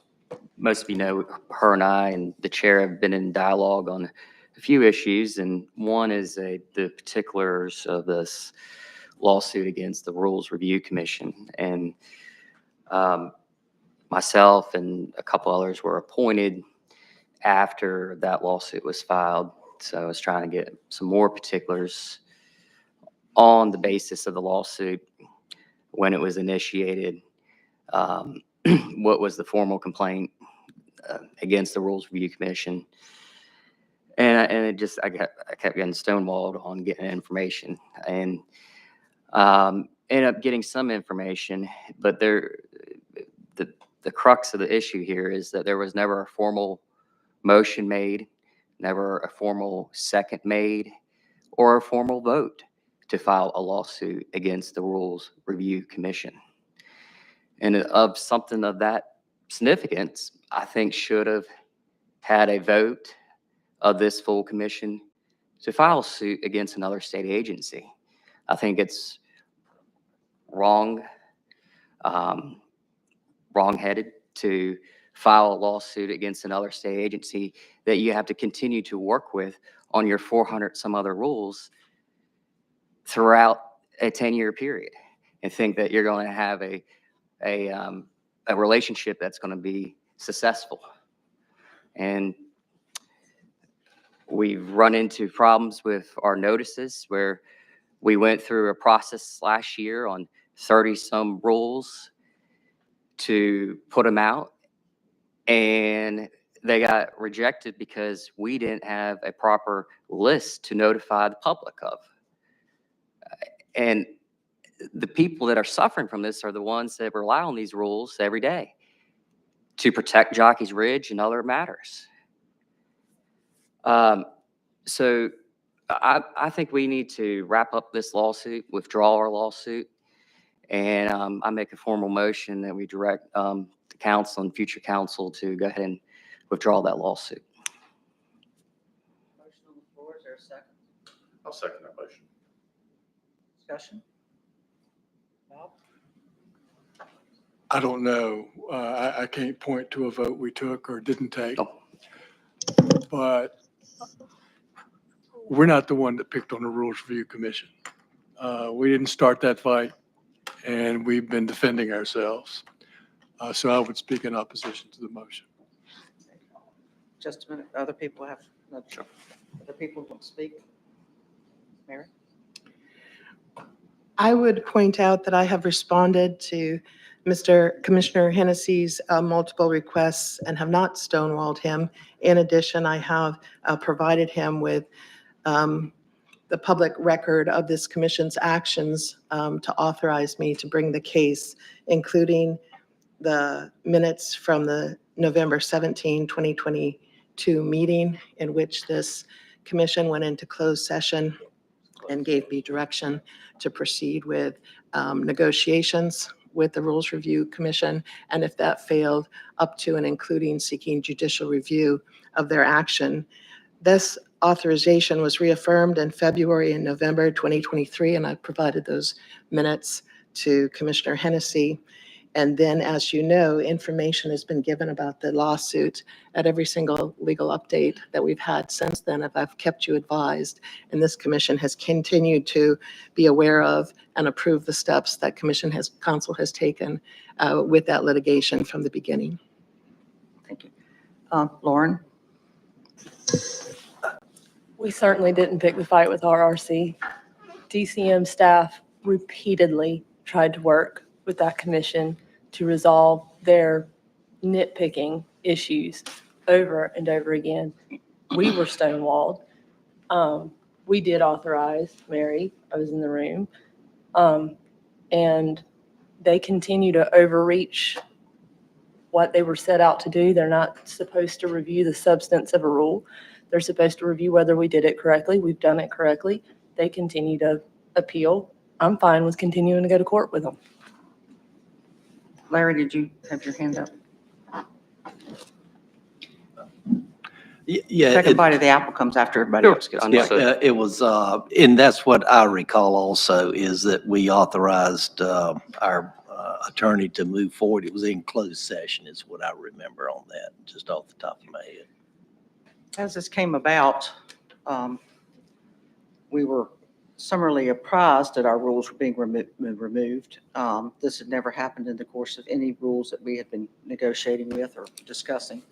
Speaker 7: most of you know, her and I and the chair have been in dialogue on a few issues, and one is the particulars of this lawsuit against the Rules Review Commission. And myself and a couple others were appointed after that lawsuit was filed. So I was trying to get some more particulars on the basis of the lawsuit, when it was initiated, what was the formal complaint against the Rules Review Commission. And it just, I kept getting stonewalled on getting information, and ended up getting some information, but the crux of the issue here is that there was never a formal motion made, never a formal second made, or a formal vote to file a lawsuit against the Rules Review Commission. And of something of that significance, I think should have had a vote of this full commission to file suit against another state agency. I think it's wrong, wrong-headed to file a lawsuit against another state agency that you have to continue to work with on your 400 some other rules throughout a 10-year period, and think that you're going to have a relationship that's going to be successful. And we've run into problems with our notices, where we went through a process last year on 30 some rules to put them out, and they got rejected because we didn't have a proper list to notify the public of. And the people that are suffering from this are the ones that rely on these rules every day to protect Jockey's Ridge and other matters. So I think we need to wrap up this lawsuit, withdraw our lawsuit, and I make a formal motion that we direct the council and future council to go ahead and withdraw that lawsuit.
Speaker 1: Motion on the floor, is there a second?
Speaker 6: I'll second that motion.
Speaker 1: Discussion? Bob?
Speaker 9: I don't know. I can't point to a vote we took or didn't take,
Speaker 7: Oh.
Speaker 9: but we're not the one that picked on the Rules Review Commission. We didn't start that fight, and we've been defending ourselves. So I would speak in opposition to the motion.
Speaker 1: Just a minute, other people have, other people don't speak. Mary?
Speaker 4: I would point out that I have responded to Commissioner Hennessy's multiple requests and have not stonewalled him. In addition, I have provided him with the public record of this commission's actions to authorize me to bring the case, including the minutes from the November 17, 2022 meeting in which this commission went into closed session and gave me direction to proceed with negotiations with the Rules Review Commission, and if that failed, up to and including seeking judicial review of their action. This authorization was reaffirmed in February and November 2023, and I provided those minutes to Commissioner Hennessy. And then, as you know, information has been given about the lawsuit at every single legal update that we've had since then. I've kept you advised, and this commission has continued to be aware of and approve the steps that council has taken with that litigation from the beginning.
Speaker 1: Thank you. Lauren?
Speaker 10: We certainly didn't pick the fight with RRC. DCM staff repeatedly tried to work with that commission to resolve their nitpicking issues over and over again. We were stonewalled. We did authorize Mary, I was in the room, and they continue to overreach what they were set out to do. They're not supposed to review the substance of a rule. They're supposed to review whether we did it correctly. We've done it correctly. They continue to appeal. I'm fine with continuing to go to court with them.
Speaker 1: Larry, did you have your hand up?
Speaker 11: Yeah.
Speaker 1: Second bite of the apple comes after everybody else gets.
Speaker 7: Sure.
Speaker 11: Yeah,
Speaker 7: Understood.
Speaker 11: it was, and that's what I recall also, is that we authorized our attorney to move forward. It was in closed session is what I remember on that, just off the top of my head.
Speaker 1: As this came about, we were summarily apprised that our rules were being removed. This had never happened in the course of any rules that we had been negotiating with or discussing.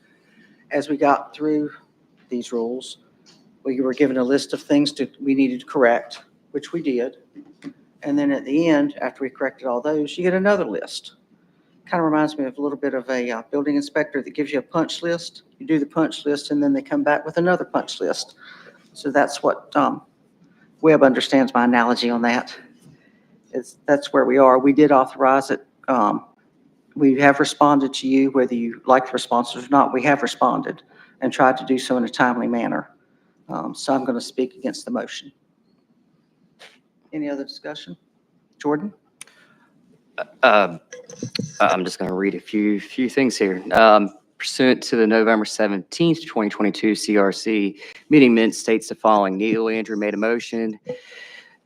Speaker 1: As we got through these rules, we were given a list of things we needed to correct, which we did. And then at the end, after we corrected all those, you get another list. Kind of reminds me of a little bit of a building inspector that gives you a punch list. You do the punch list and then they come back with another punch list. So that's what Webb understands my analogy on that. That's where we are. We did authorize it. We have responded to you, whether you like the responses or not. We have responded and tried to do so in a timely manner. So I'm going to speak against the motion. Any other discussion? Jordan?
Speaker 7: I'm just going to read a few things here. Pursuant to the November 17th, 2022 CRC meeting minutes states the following. Neil Andrew made a motion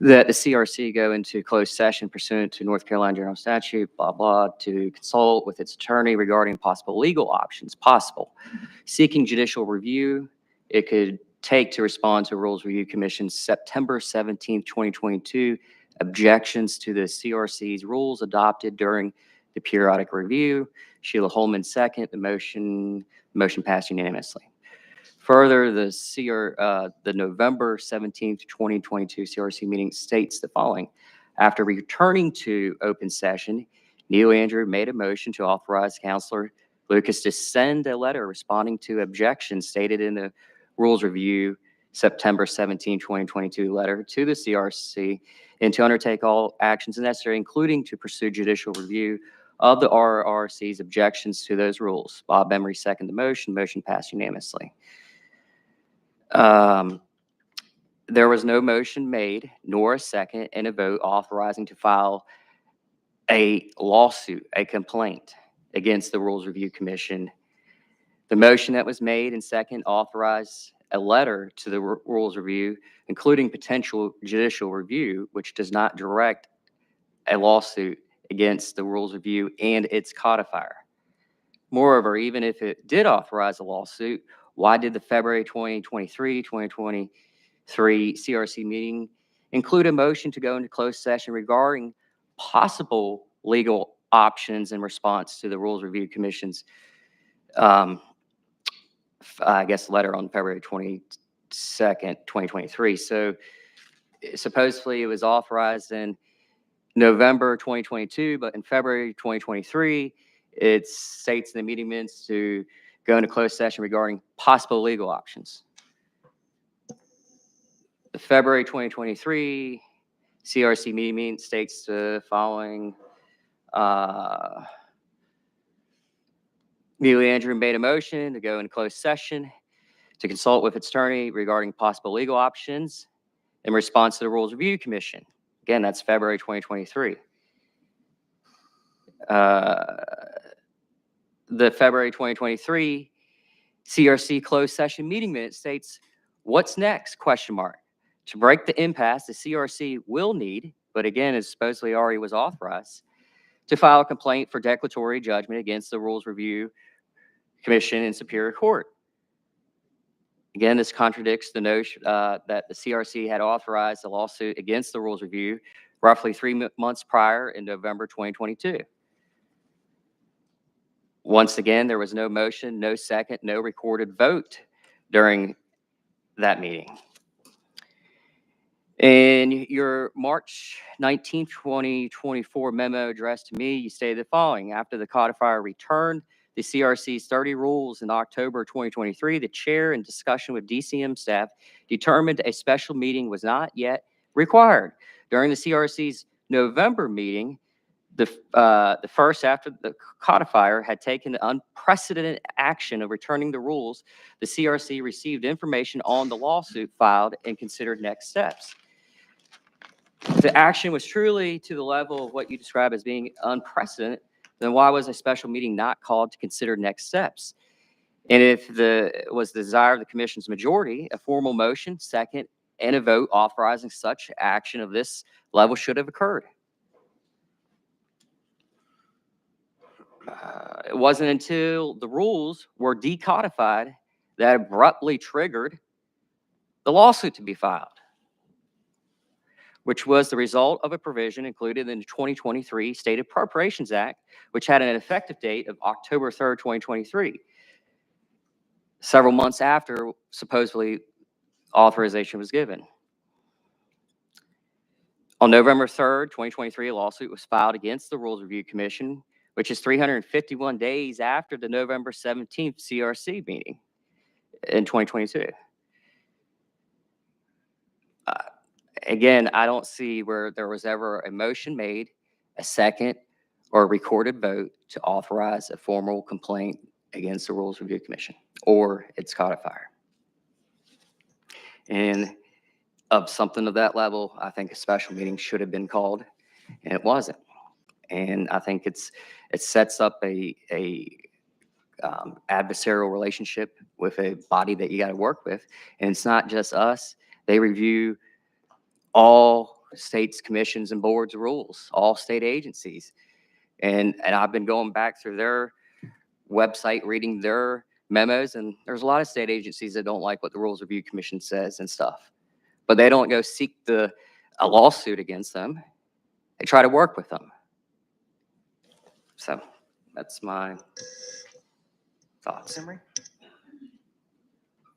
Speaker 7: that the CRC go into closed session pursuant to North Carolina General Statute, blah, blah, to consult with its attorney regarding possible legal options possible. Seeking judicial review, it could take to respond to Rules Review Commission's September 17th, 2022 objections to the CRC's rules adopted during the periodic review. Sheila Holman second. The motion passed unanimously. Further, the November 17th, 2022 CRC meeting states the following. After returning to open session, Neil Andrew made a motion to authorize Counselor Lucas to send a letter responding to objections stated in the Rules Review September 17, 2022 letter to the CRC and to undertake all actions necessary, including to pursue judicial review of the RRC's objections to those rules. Bob Emery seconded the motion. Motion passed unanimously. There was no motion made, nor a second, and a vote authorizing to file a lawsuit, a complaint against the Rules Review Commission. The motion that was made and second authorized a letter to the Rules Review, including potential judicial review, which does not direct a lawsuit against the Rules Review and its codifier. Moreover, even if it did authorize a lawsuit, why did the February 2023 CRC meeting include a motion to go into closed session regarding possible legal options in response to the Rules Review Commission's, I guess, letter on February 22nd, 2023. So supposedly it was authorized and November 2022, but in February 2023, it states in the meeting minutes to go into closed session regarding possible legal options. The February 2023 CRC meeting states the following. Neely Andrew made a motion to go into closed session to consult with its attorney regarding possible legal options in response to the Rules Review Commission. Again, that's February 2023. The February 2023 CRC closed session meeting minute states, "What's next?" question mark. To break the impasse, the CRC will need, but again, as supposedly already was authorized, to file a complaint for declaratory judgment against the Rules Review Commission in Superior Court. Again, this contradicts the notion that the CRC had authorized a lawsuit against the Rules Review roughly 3 months prior in November 2022. Once again, there was no motion, no second, no recorded vote during that meeting. In your March 19, 2024 memo addressed to me, you stated the following: after the codifier returned the CRC's 30 rules in October 2023, the chair, in discussion with DCM staff, determined a special meeting was not yet required. During the CRC's November meeting, the first after the codifier had taken unprecedented action of returning the rules, the CRC received information on the lawsuit filed and considered next steps. The action was truly to the level of what you describe as being unprecedented, then why was a special meeting not called to consider next steps? And if was the desire of the commission's majority, a formal motion, second, and a vote authorizing such action of this level should have occurred. It wasn't until the rules were decodified that abruptly triggered the lawsuit to be filed, which was the result of a provision included in the 2023 State Appropriations Act, which had an effective date of October 3rd, 2023, several months after supposedly authorization was given. On November 3rd, 2023, a lawsuit was filed against the Rules Review Commission, which is 351 days after the November 17th CRC meeting in 2022. Again, I don't see where there was ever a motion made, a second, or a recorded vote to authorize a formal complaint against the Rules Review Commission or its codifier. And of something of that level, I think a special meeting should have been called, and it wasn't. And I think it sets up a adversarial relationship with a body that you got to work with. And it's not just us. They review all states, commissions, and boards rules, all state agencies. And I've been going back through their website, reading their memos, and there's a lot of state agencies that don't like what the Rules Review Commission says and stuff. But they don't go seek a lawsuit against them. They try to work with them. So that's my thoughts.
Speaker 1: Emery?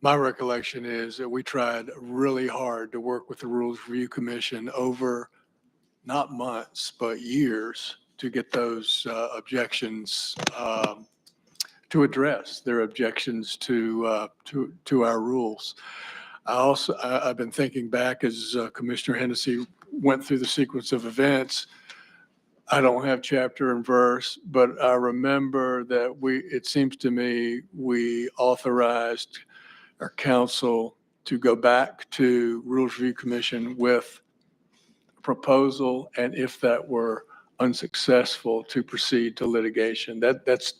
Speaker 9: My recollection is that we tried really hard to work with the Rules Review Commission over not months, but years to get those objections to address their objections to our rules. I've been thinking back as Commissioner Hennessy went through the sequence of events. I don't have chapter and verse, but I remember that it seems to me, we authorized our council to go back to Rules Review Commission with a proposal, and if that were unsuccessful, to proceed to litigation. That's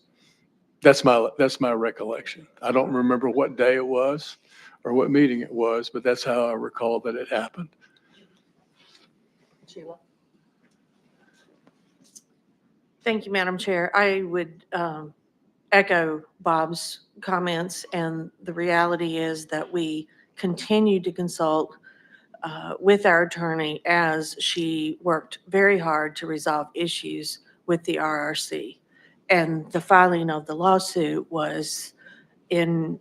Speaker 9: my recollection. I don't remember what day it was or what meeting it was, but that's how I recall that it happened.
Speaker 1: Sheila?
Speaker 12: Thank you, Madam Chair. I would echo Bob's comments, and the reality is that we continue to consult with our attorney as she worked very hard to resolve issues with the RRC. And the filing of the lawsuit was, in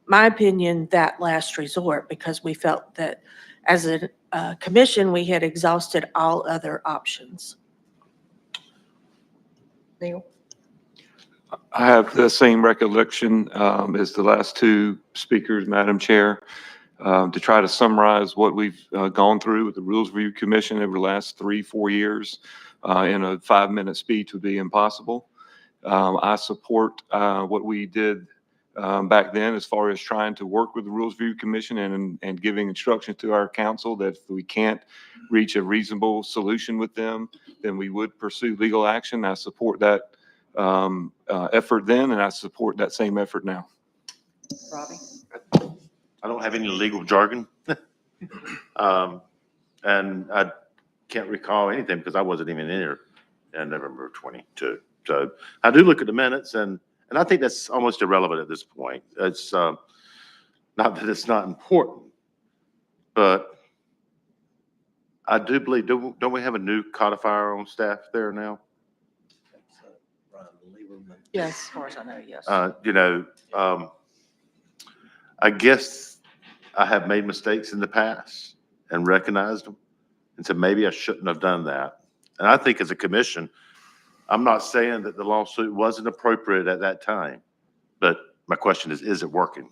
Speaker 12: my opinion, that last resort, because we felt that as a commission, we had exhausted all other options.
Speaker 1: Neil?
Speaker 13: I have the same recollection as the last two speakers, Madam Chair. To try to summarize what we've gone through with the Rules Review Commission over the last 3-4 years in a 5-minute speech would be impossible. I support what we did back then as far as trying to work with the Rules Review Commission and giving instructions to our council that if we can't reach a reasonable solution with them, then we would pursue legal action. I support that effort then, and I support that same effort now.
Speaker 1: Robbie?
Speaker 14: I don't have any legal jargon. And I can't recall anything because I wasn't even in here in November of 22. So I do look at the minutes and I think that's almost irrelevant at this point. It's not that it's not important, but I do believe, don't we have a new codifier on staff there now?
Speaker 1: Yes. As far as I know, yes.
Speaker 14: I guess I have made mistakes in the past and recognized them. And so maybe I shouldn't have done that. And I think as a commission, I'm not saying that the lawsuit wasn't appropriate at that time, but my question is it working?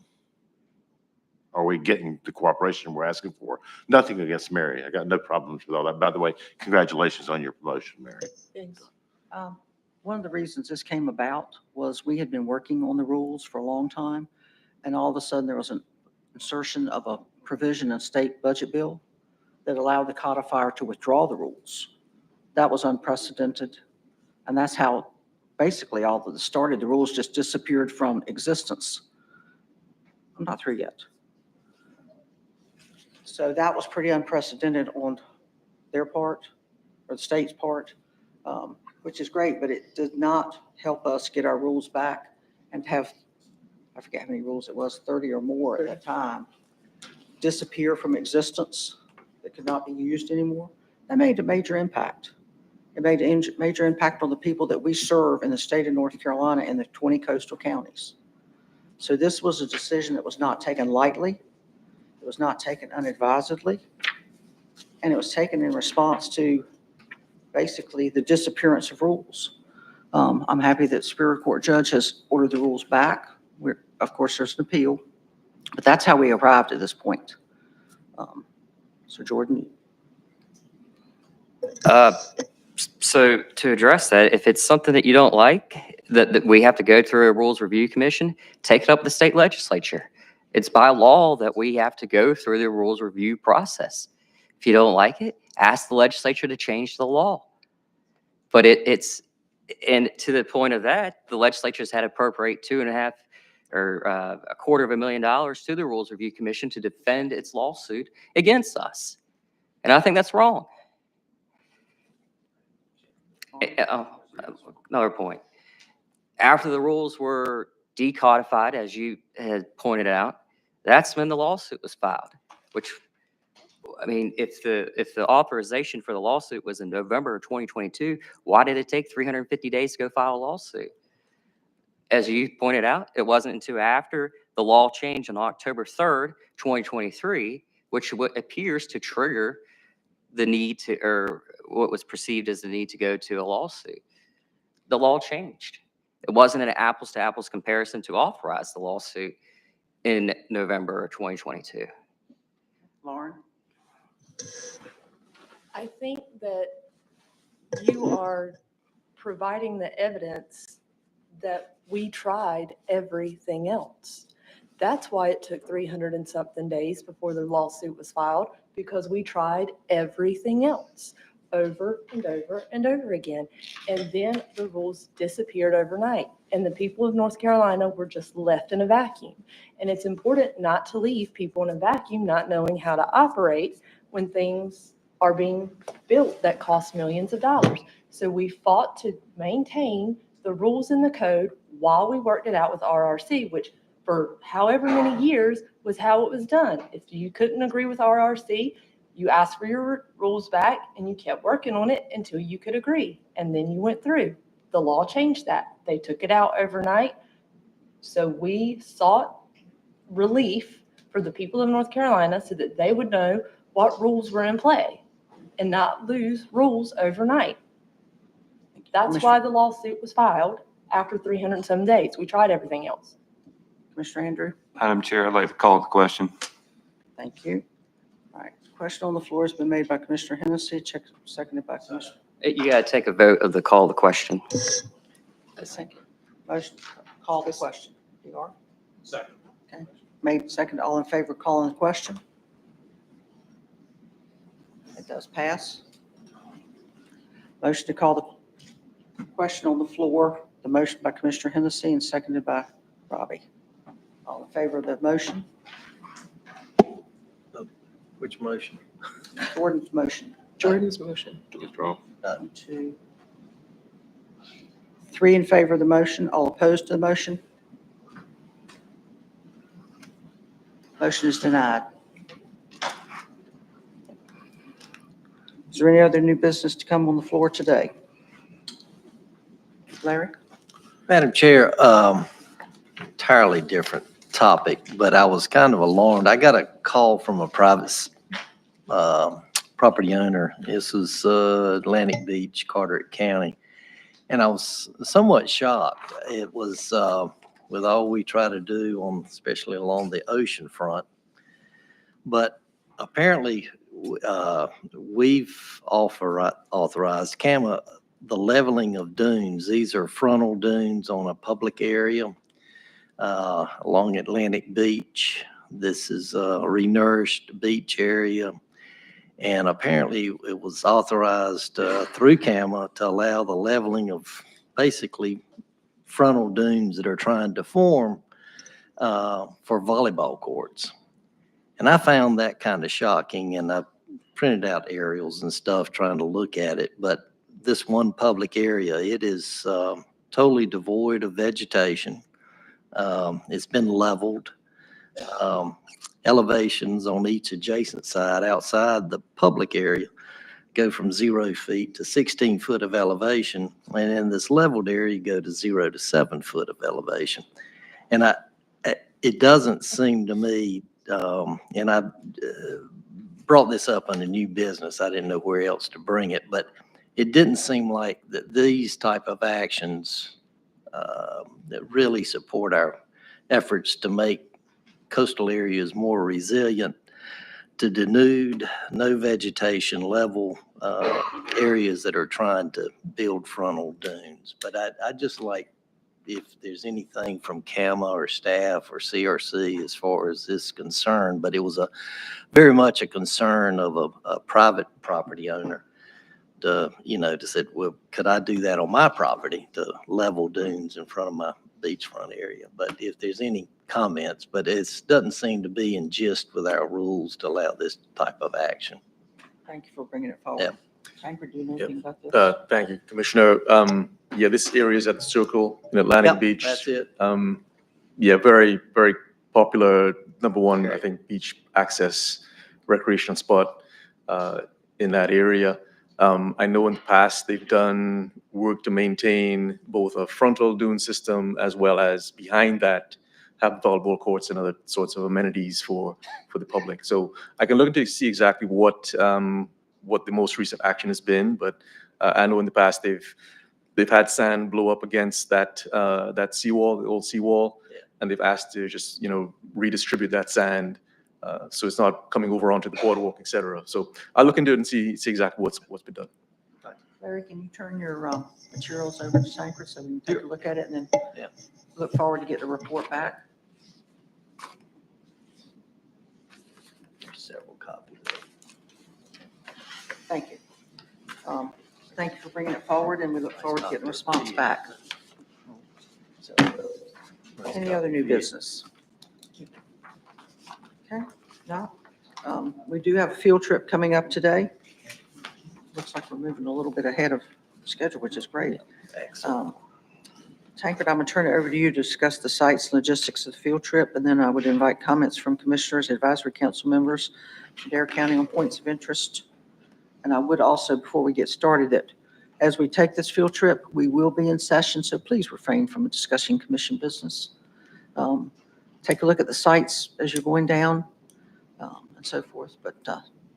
Speaker 14: Are we getting the cooperation we're asking for? Nothing against Mary. I got no problems with all that. By the way, congratulations on your promotion, Mary.
Speaker 1: Thanks. One of the reasons this came about was we had been working on the rules for a long time, and all of a sudden there was an insertion of a provision in state budget bill that allowed the codifier to withdraw the rules. That was unprecedented, and that's how basically all of it started. The rules just disappeared from existence. I'm not through yet. So that was pretty unprecedented on their part, or the state's part, which is great, but it did not help us get our rules back and have, I forget how many rules it was, 30 or more at that time, disappear from existence that could not be used anymore. That made a major impact. It made a major impact on the people that we serve in the state of North Carolina and the 20 coastal counties. So this was a decision that was not taken lightly. It was not taken unadvisedly. And it was taken in response to basically the disappearance of rules. I'm happy that Superior Court judge has ordered the rules back. Of course, there's an appeal, but that's how we arrived at this point. So Jordan.
Speaker 7: So to address that, if it's something that you don't like, that we have to go through a Rules Review Commission, take it up with the state legislature. It's by law that we have to go through the rules review process. If you don't like it, ask the legislature to change the law. But and to the point of that, the legislature's had to appropriate $250,000 to the Rules Review Commission to defend its lawsuit against us. And I think that's wrong. Another point. After the rules were decodified, as you had pointed out, that's when the lawsuit was filed, which, I mean, if the authorization for the lawsuit was in November of 2022, why did it take 350 days to go file a lawsuit? As you pointed out, it wasn't until after the law changed on October 3rd, 2023, which appears to trigger the need to, or what was perceived as the need to go to a lawsuit. The law changed. It wasn't an apples to apples comparison to authorize the lawsuit in November of 2022.
Speaker 1: Lauren?
Speaker 10: I think that you are providing the evidence that we tried everything else. That's why it took 300 and something days before the lawsuit was filed, because we tried everything else over and over and over again. And then the rules disappeared overnight, and the people of North Carolina were just left in a vacuum. And it's important not to leave people in a vacuum, not knowing how to operate when things are being built that cost millions of dollars. So we fought to maintain the rules in the code while we worked it out with RRC, which for however many years was how it was done. If you couldn't agree with RRC, you asked for your rules back and you kept working on it until you could agree. And then you went through. The law changed that. They took it out overnight. So we sought relief for the people of North Carolina so that they would know what rules were in play and not lose rules overnight. That's why the lawsuit was filed after 307 days. We tried everything else.
Speaker 1: Commissioner Andrew?
Speaker 13: Madam Chair, I'd like to call the question.
Speaker 1: Thank you. All right, question on the floor has been made by Commissioner Hennessy, seconded by Commissioner.
Speaker 7: You got to take a vote of the call the question.
Speaker 1: Second. Motion, call the question. DR? Second. Okay, made second. All in favor of calling the question? It does pass. Motion to call the question on the floor, the motion by Commissioner Hennessy and seconded by Robbie. All in favor of the motion?
Speaker 11: Which motion?
Speaker 1: Jordan's motion.
Speaker 4: Jordan's motion.
Speaker 13: Withdraw.
Speaker 1: 1, 2, 3 in favor of the motion. All opposed to the motion? Motion is denied. Is there any other new business to come on the floor today? Larry?
Speaker 11: Madam Chair, entirely different topic, but I was kind of alarmed. I got a call from a private property owner. This was Atlantic Beach, Carteret County, and I was somewhat shocked. It was with all we try to do on, especially along the ocean front, but apparently we've authorized CAMA the leveling of dunes. These are frontal dunes on a public area along Atlantic Beach. This is a renourished beach area. And apparently it was authorized through CAMA to allow the leveling of basically frontal dunes that are trying to form for volleyball courts. And I found that kind of shocking, and I printed out aerials and stuff trying to look at it. But this one public area, it is totally devoid of vegetation. It's been leveled. Elevations on each adjacent side outside the public area go from 0 feet to 16 foot of elevation. And in this leveled area, you go to 0 to 7 foot of elevation. And it doesn't seem to me, and I brought this up on the new business. I didn't know where else to bring it, but it didn't seem like that these type of actions that really support our efforts to make coastal areas more resilient, to denude, no vegetation level areas that are trying to build frontal dunes. But I just like if there's anything from CAMA or staff or CRC as far as this is concerned, but it was very much a concern of a private property owner to say, well, could I do that on my property to level dunes in front of my beachfront area? But if there's any comments, but it doesn't seem to be in gist with our rules to allow this type of action.
Speaker 1: Thank you for bringing it forward.
Speaker 11: Yeah.
Speaker 1: Tankard, do you know anything about this?
Speaker 15: Thank you, Commissioner. Yeah, this area is at the Circle in Atlantic
Speaker 11: Yep,
Speaker 15: Beach.
Speaker 11: that's it.
Speaker 15: Yeah, very, very popular, number one, I think, beach access recreational spot in that area. I know in the past they've done work to maintain both a frontal dune system as well as behind that have volleyball courts and other sorts of amenities for the public. So I can look into see exactly what the most recent action has been, but I know in the past they've had sand blow up against that seawall, the old seawall, and they've asked to just redistribute that sand so it's not coming over onto the boardwalk, et cetera. So I'll look into it and see exactly what's been done.
Speaker 1: Larry, can you turn your materials over to Tankard so we can take a look at it and then look forward to getting a report back?
Speaker 11: There's several copies.
Speaker 1: Thank you. Thank you for bringing it forward, and we look forward to getting a response back. Any other new business? Okay, no. We do have a field trip coming up today. Looks like we're moving a little bit ahead of schedule, which is great. Tankard, I'm going to turn it over to you to discuss the sites and logistics of the field trip, and then I would invite comments from commissioners, advisory council members, Dare County on points of interest. And I would also, before we get started, that as we take this field trip, we will be in session, so please refrain from discussing commission business. Take a look at the sites as you're going down and so forth, but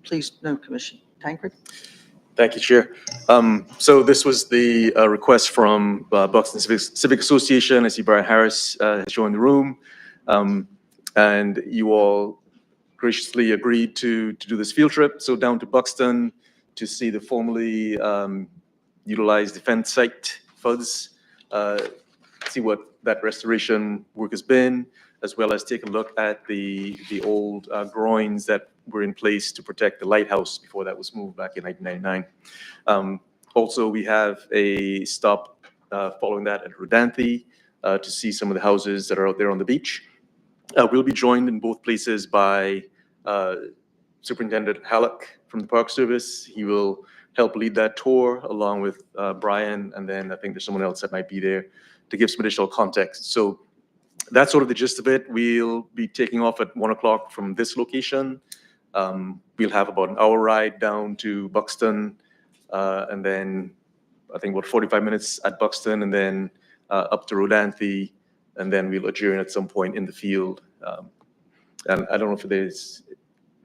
Speaker 1: Please, no, Commissioner Tancred.
Speaker 15: Thank you, Chair. So this was the request from Buxton Civic Association. I see Brian Harris has joined the room. And you all graciously agreed to do this field trip. So down to Buxton to see the formerly utilized defense site, FUDS, see what that restoration work has been, as well as take a look at the old groins that were in place to protect the lighthouse before that was moved back in 1999. Also, we have a stop following that at Rodanthe to see some of the houses that are out there on the beach. We'll be joined in both places by Superintendent Halleck from the Park Service. He will help lead that tour along with Brian, and then I think there's someone else that might be there to give some additional context. So that's sort of the gist of it. We'll be taking off at 1 o'clock from this location. We'll have about an hour ride down to Buxton, and then I think about 45 minutes at Buxton, and then up to Rodanthe, and then we'll adjourn at some point in the field. And I don't know if there's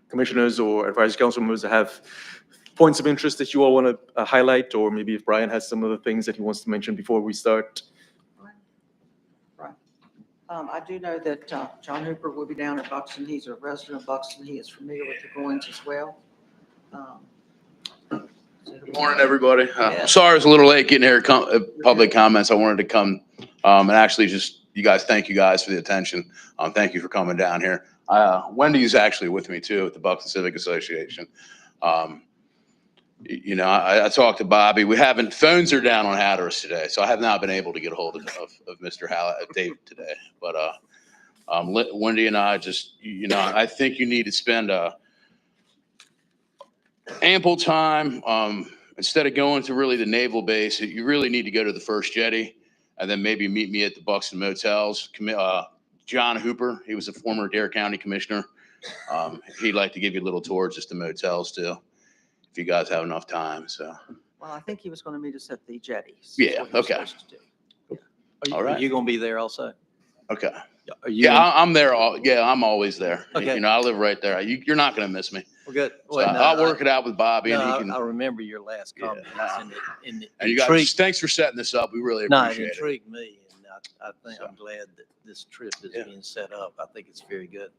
Speaker 15: commissioners or advisory council members that have points of interest that you all want to highlight, or maybe if Brian has some other things that he wants to mention before we start.
Speaker 1: I do know that John Hooper will be down at Buxton. He's a resident of Buxton. He is familiar with the groins as well.
Speaker 16: Good morning, everybody.
Speaker 1: Yeah.
Speaker 16: Sorry I was a little late getting here, public comments. I wanted to come and actually just, thank you guys for the attention. Thank you for coming down here. Wendy's actually with me too at the Buxton Civic Association. I talked to Bobby. Phones are down on Hatteras today, so I have not been able to get a hold of Mr. David today. But Wendy and I just, I think you need to spend ample time. Instead of going to really the naval base, you really need to go to the first jetty and then maybe meet me at the Buxton Motels. John Hooper, he was a former Dare County commissioner. He'd like to give you a little tour just the motels too, if you guys have enough time. So.
Speaker 1: Well, I think he was going to meet us at the jetties.
Speaker 16: Yeah. Okay. All right.
Speaker 11: Are you going to be there also?
Speaker 16: Okay.
Speaker 11: Are you?
Speaker 16: I'm there. I'm always there.
Speaker 11: Okay.
Speaker 16: I live right there. You're not going to miss me.
Speaker 11: Well, good.
Speaker 16: So
Speaker 11: Well, no,
Speaker 16: I'll work it out with Bobby,
Speaker 11: No,
Speaker 16: and he
Speaker 11: I
Speaker 16: can.
Speaker 11: remember your last comment.
Speaker 16: And you guys, thanks for setting this up. We really
Speaker 11: No, it
Speaker 16: appreciate it.
Speaker 11: intrigued me, and I think I'm glad that this trip is being set up. I think it's very good.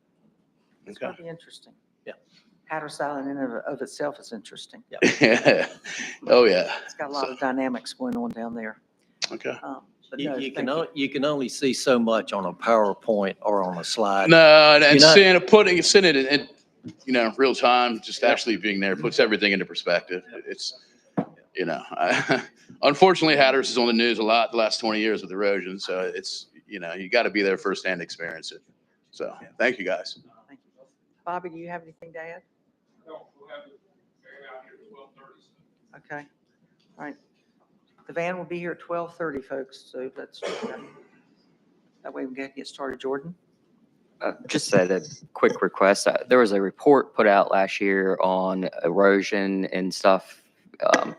Speaker 1: It's going to be interesting.
Speaker 11: Yeah.
Speaker 1: Hatteras Island in and of itself is interesting.
Speaker 16: Yeah. Oh yeah.
Speaker 1: It's got a lot of dynamics going on down there.
Speaker 16: Okay.
Speaker 1: But
Speaker 11: You,
Speaker 1: no,
Speaker 11: you
Speaker 1: thank
Speaker 11: can you can only see so much on a PowerPoint or on a slide.
Speaker 16: No, and
Speaker 11: You're not-
Speaker 16: seeing it in real time, just actually being there puts everything into perspective. It's, unfortunately, Hatteras is on the news a lot the last 20 years with erosion. So it's, you got to be there firsthand to experience it. So thank you guys.
Speaker 1: Thank you. Bobby, do you have anything to add?
Speaker 13: No, we'll have the van out here at 12:30.
Speaker 1: Okay. All right. The van will be here at 12:30, folks. So that way we can get started. Jordan?
Speaker 7: Just a quick request. There was a report put out last year on erosion and stuff. I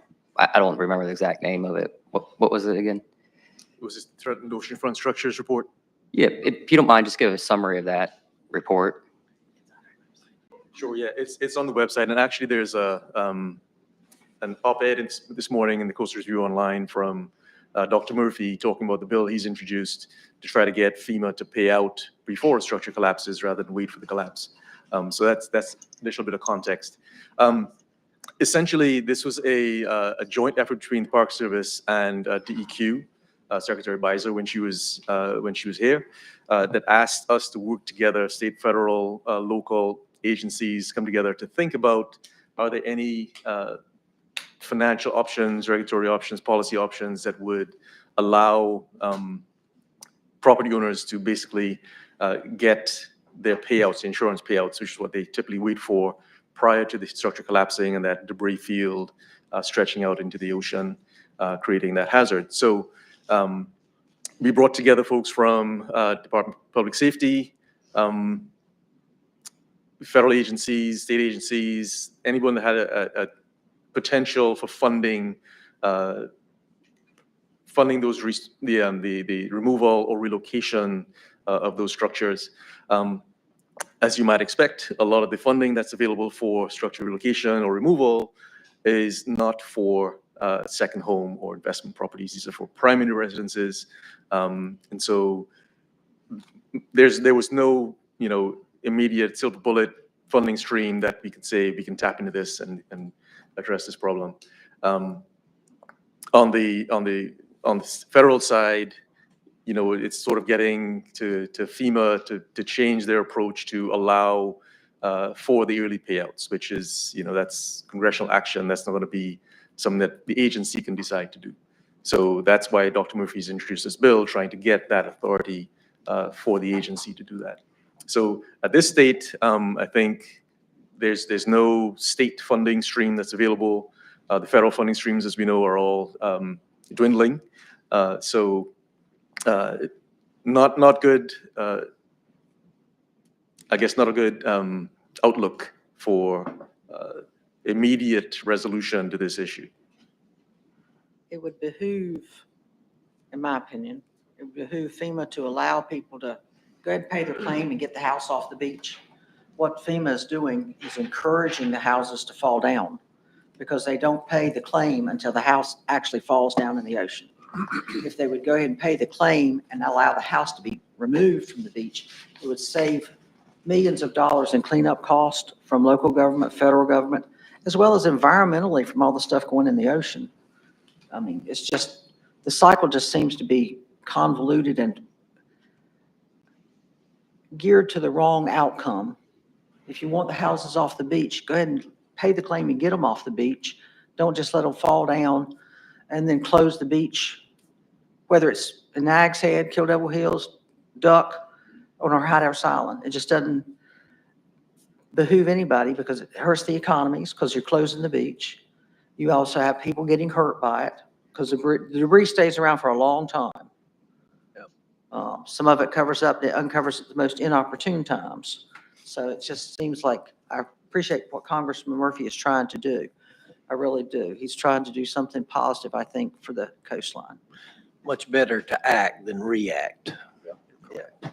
Speaker 7: don't remember the exact name of it. What was it again?
Speaker 15: It was this threatened oceanfront structures report.
Speaker 7: Yeah, if you don't mind, just give a summary of that report.
Speaker 15: Sure, yeah, it's on the website, and actually there's an op-ed this morning in the Coastal Review Online from Dr. Murphy talking about the bill he's introduced to try to get FEMA to pay out before a structure collapses rather than wait for the collapse. So that's additional bit of context. Essentially, this was a joint effort between the Park Service and DEQ, Secretary Beiser, when she was here, that asked us to work together, state, federal, local agencies come together to think about, are there any financial options, regulatory options, policy options that would allow property owners to basically get their payouts, insurance payouts, which is what they typically wait for prior to the structure collapsing and that debris field stretching out into the ocean, creating that hazard. So we brought together folks from Department of Public Safety, federal agencies, state agencies, anyone that had a potential for funding the removal or relocation of those structures. as you might expect, a lot of the funding that's available for structure relocation or removal is not for second home or investment properties. These are for primary residences. And so there was no, immediate silver bullet funding stream that we could say we can tap into this and address this problem. On the federal side, it's sort of getting to FEMA to change their approach to allow for the early payouts, which is, that's congressional action. That's not going to be something that the agency can decide to do. So that's why Dr. Murphy's introduced this bill, trying to get that authority for the agency to do that. So at this state, I think there's no state funding stream that's available. The federal funding streams, as we know, are all dwindling. So not good. I guess not a good outlook for immediate resolution to this issue.
Speaker 1: It would behoove, in my opinion, it would behoove FEMA to allow people to go ahead and pay their claim and get the house off the beach. What FEMA is doing is encouraging the houses to fall down because they don't pay the claim until the house actually falls down in the ocean. If they would go ahead and pay the claim and allow the house to be removed from the beach, it would save millions of dollars in cleanup cost from local government, federal government, as well as environmentally from all the stuff going in the ocean. I mean, it's just, the cycle just seems to be convoluted and geared to the wrong outcome. If you want the houses off the beach, go ahead and pay the claim and get them off the beach. Don't just let them fall down and then close the beach, whether it's in Nags Head, Kill Devil Hills, Duck, or Hideout Island. It just doesn't behoove anybody because it hurts the economies because you're closing the beach. You also have people getting hurt by it because the debris stays around for a long time. Some of it uncovers at the most inopportune times. So it just seems like I appreciate what Congressman Murphy is trying to do. I really do. He's trying to do something positive, I think, for the coastline.
Speaker 11: Much better to act than react.
Speaker 1: Yeah.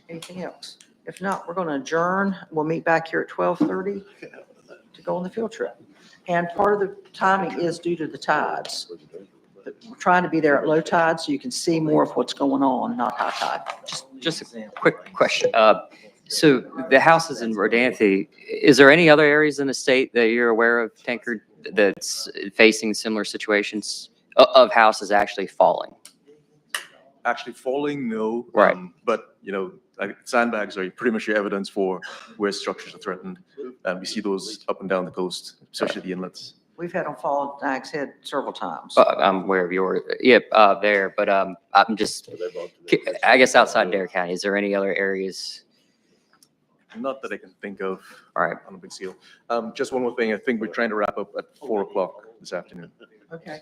Speaker 1: Anything else? If not, we're going to adjourn. We'll meet back here at 12:30 to go on the field trip. And part of the timing is due to the tides. We're trying to be there at low tide so you can see more of what's going on, not high tide.
Speaker 7: Just a quick question. So the houses in Rodanthe, is there any other areas in the state that you're aware of, Tankard, that's facing similar situations of houses actually falling?
Speaker 15: Actually falling, no.
Speaker 7: Right.
Speaker 15: But, sandbags are pretty much your evidence for where structures are threatened. And we see those up and down the coast, especially the inlets.
Speaker 1: We've had them fall at Nags Head several times.
Speaker 7: I'm aware of your, there, but I'm just, I guess outside Dare County, is there any other areas?
Speaker 15: Not that I can think of.
Speaker 7: All right.
Speaker 15: On a big scale. Just one more thing. I think we're trying to wrap up at 4:00 this afternoon.
Speaker 1: Okay.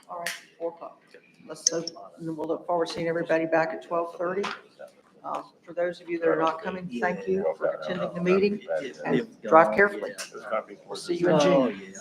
Speaker 1: All right, 4:00. And we'll look forward to seeing everybody back at 12:30. For those of you that are not coming, thank you for attending the meeting and drive carefully. We'll see you in June.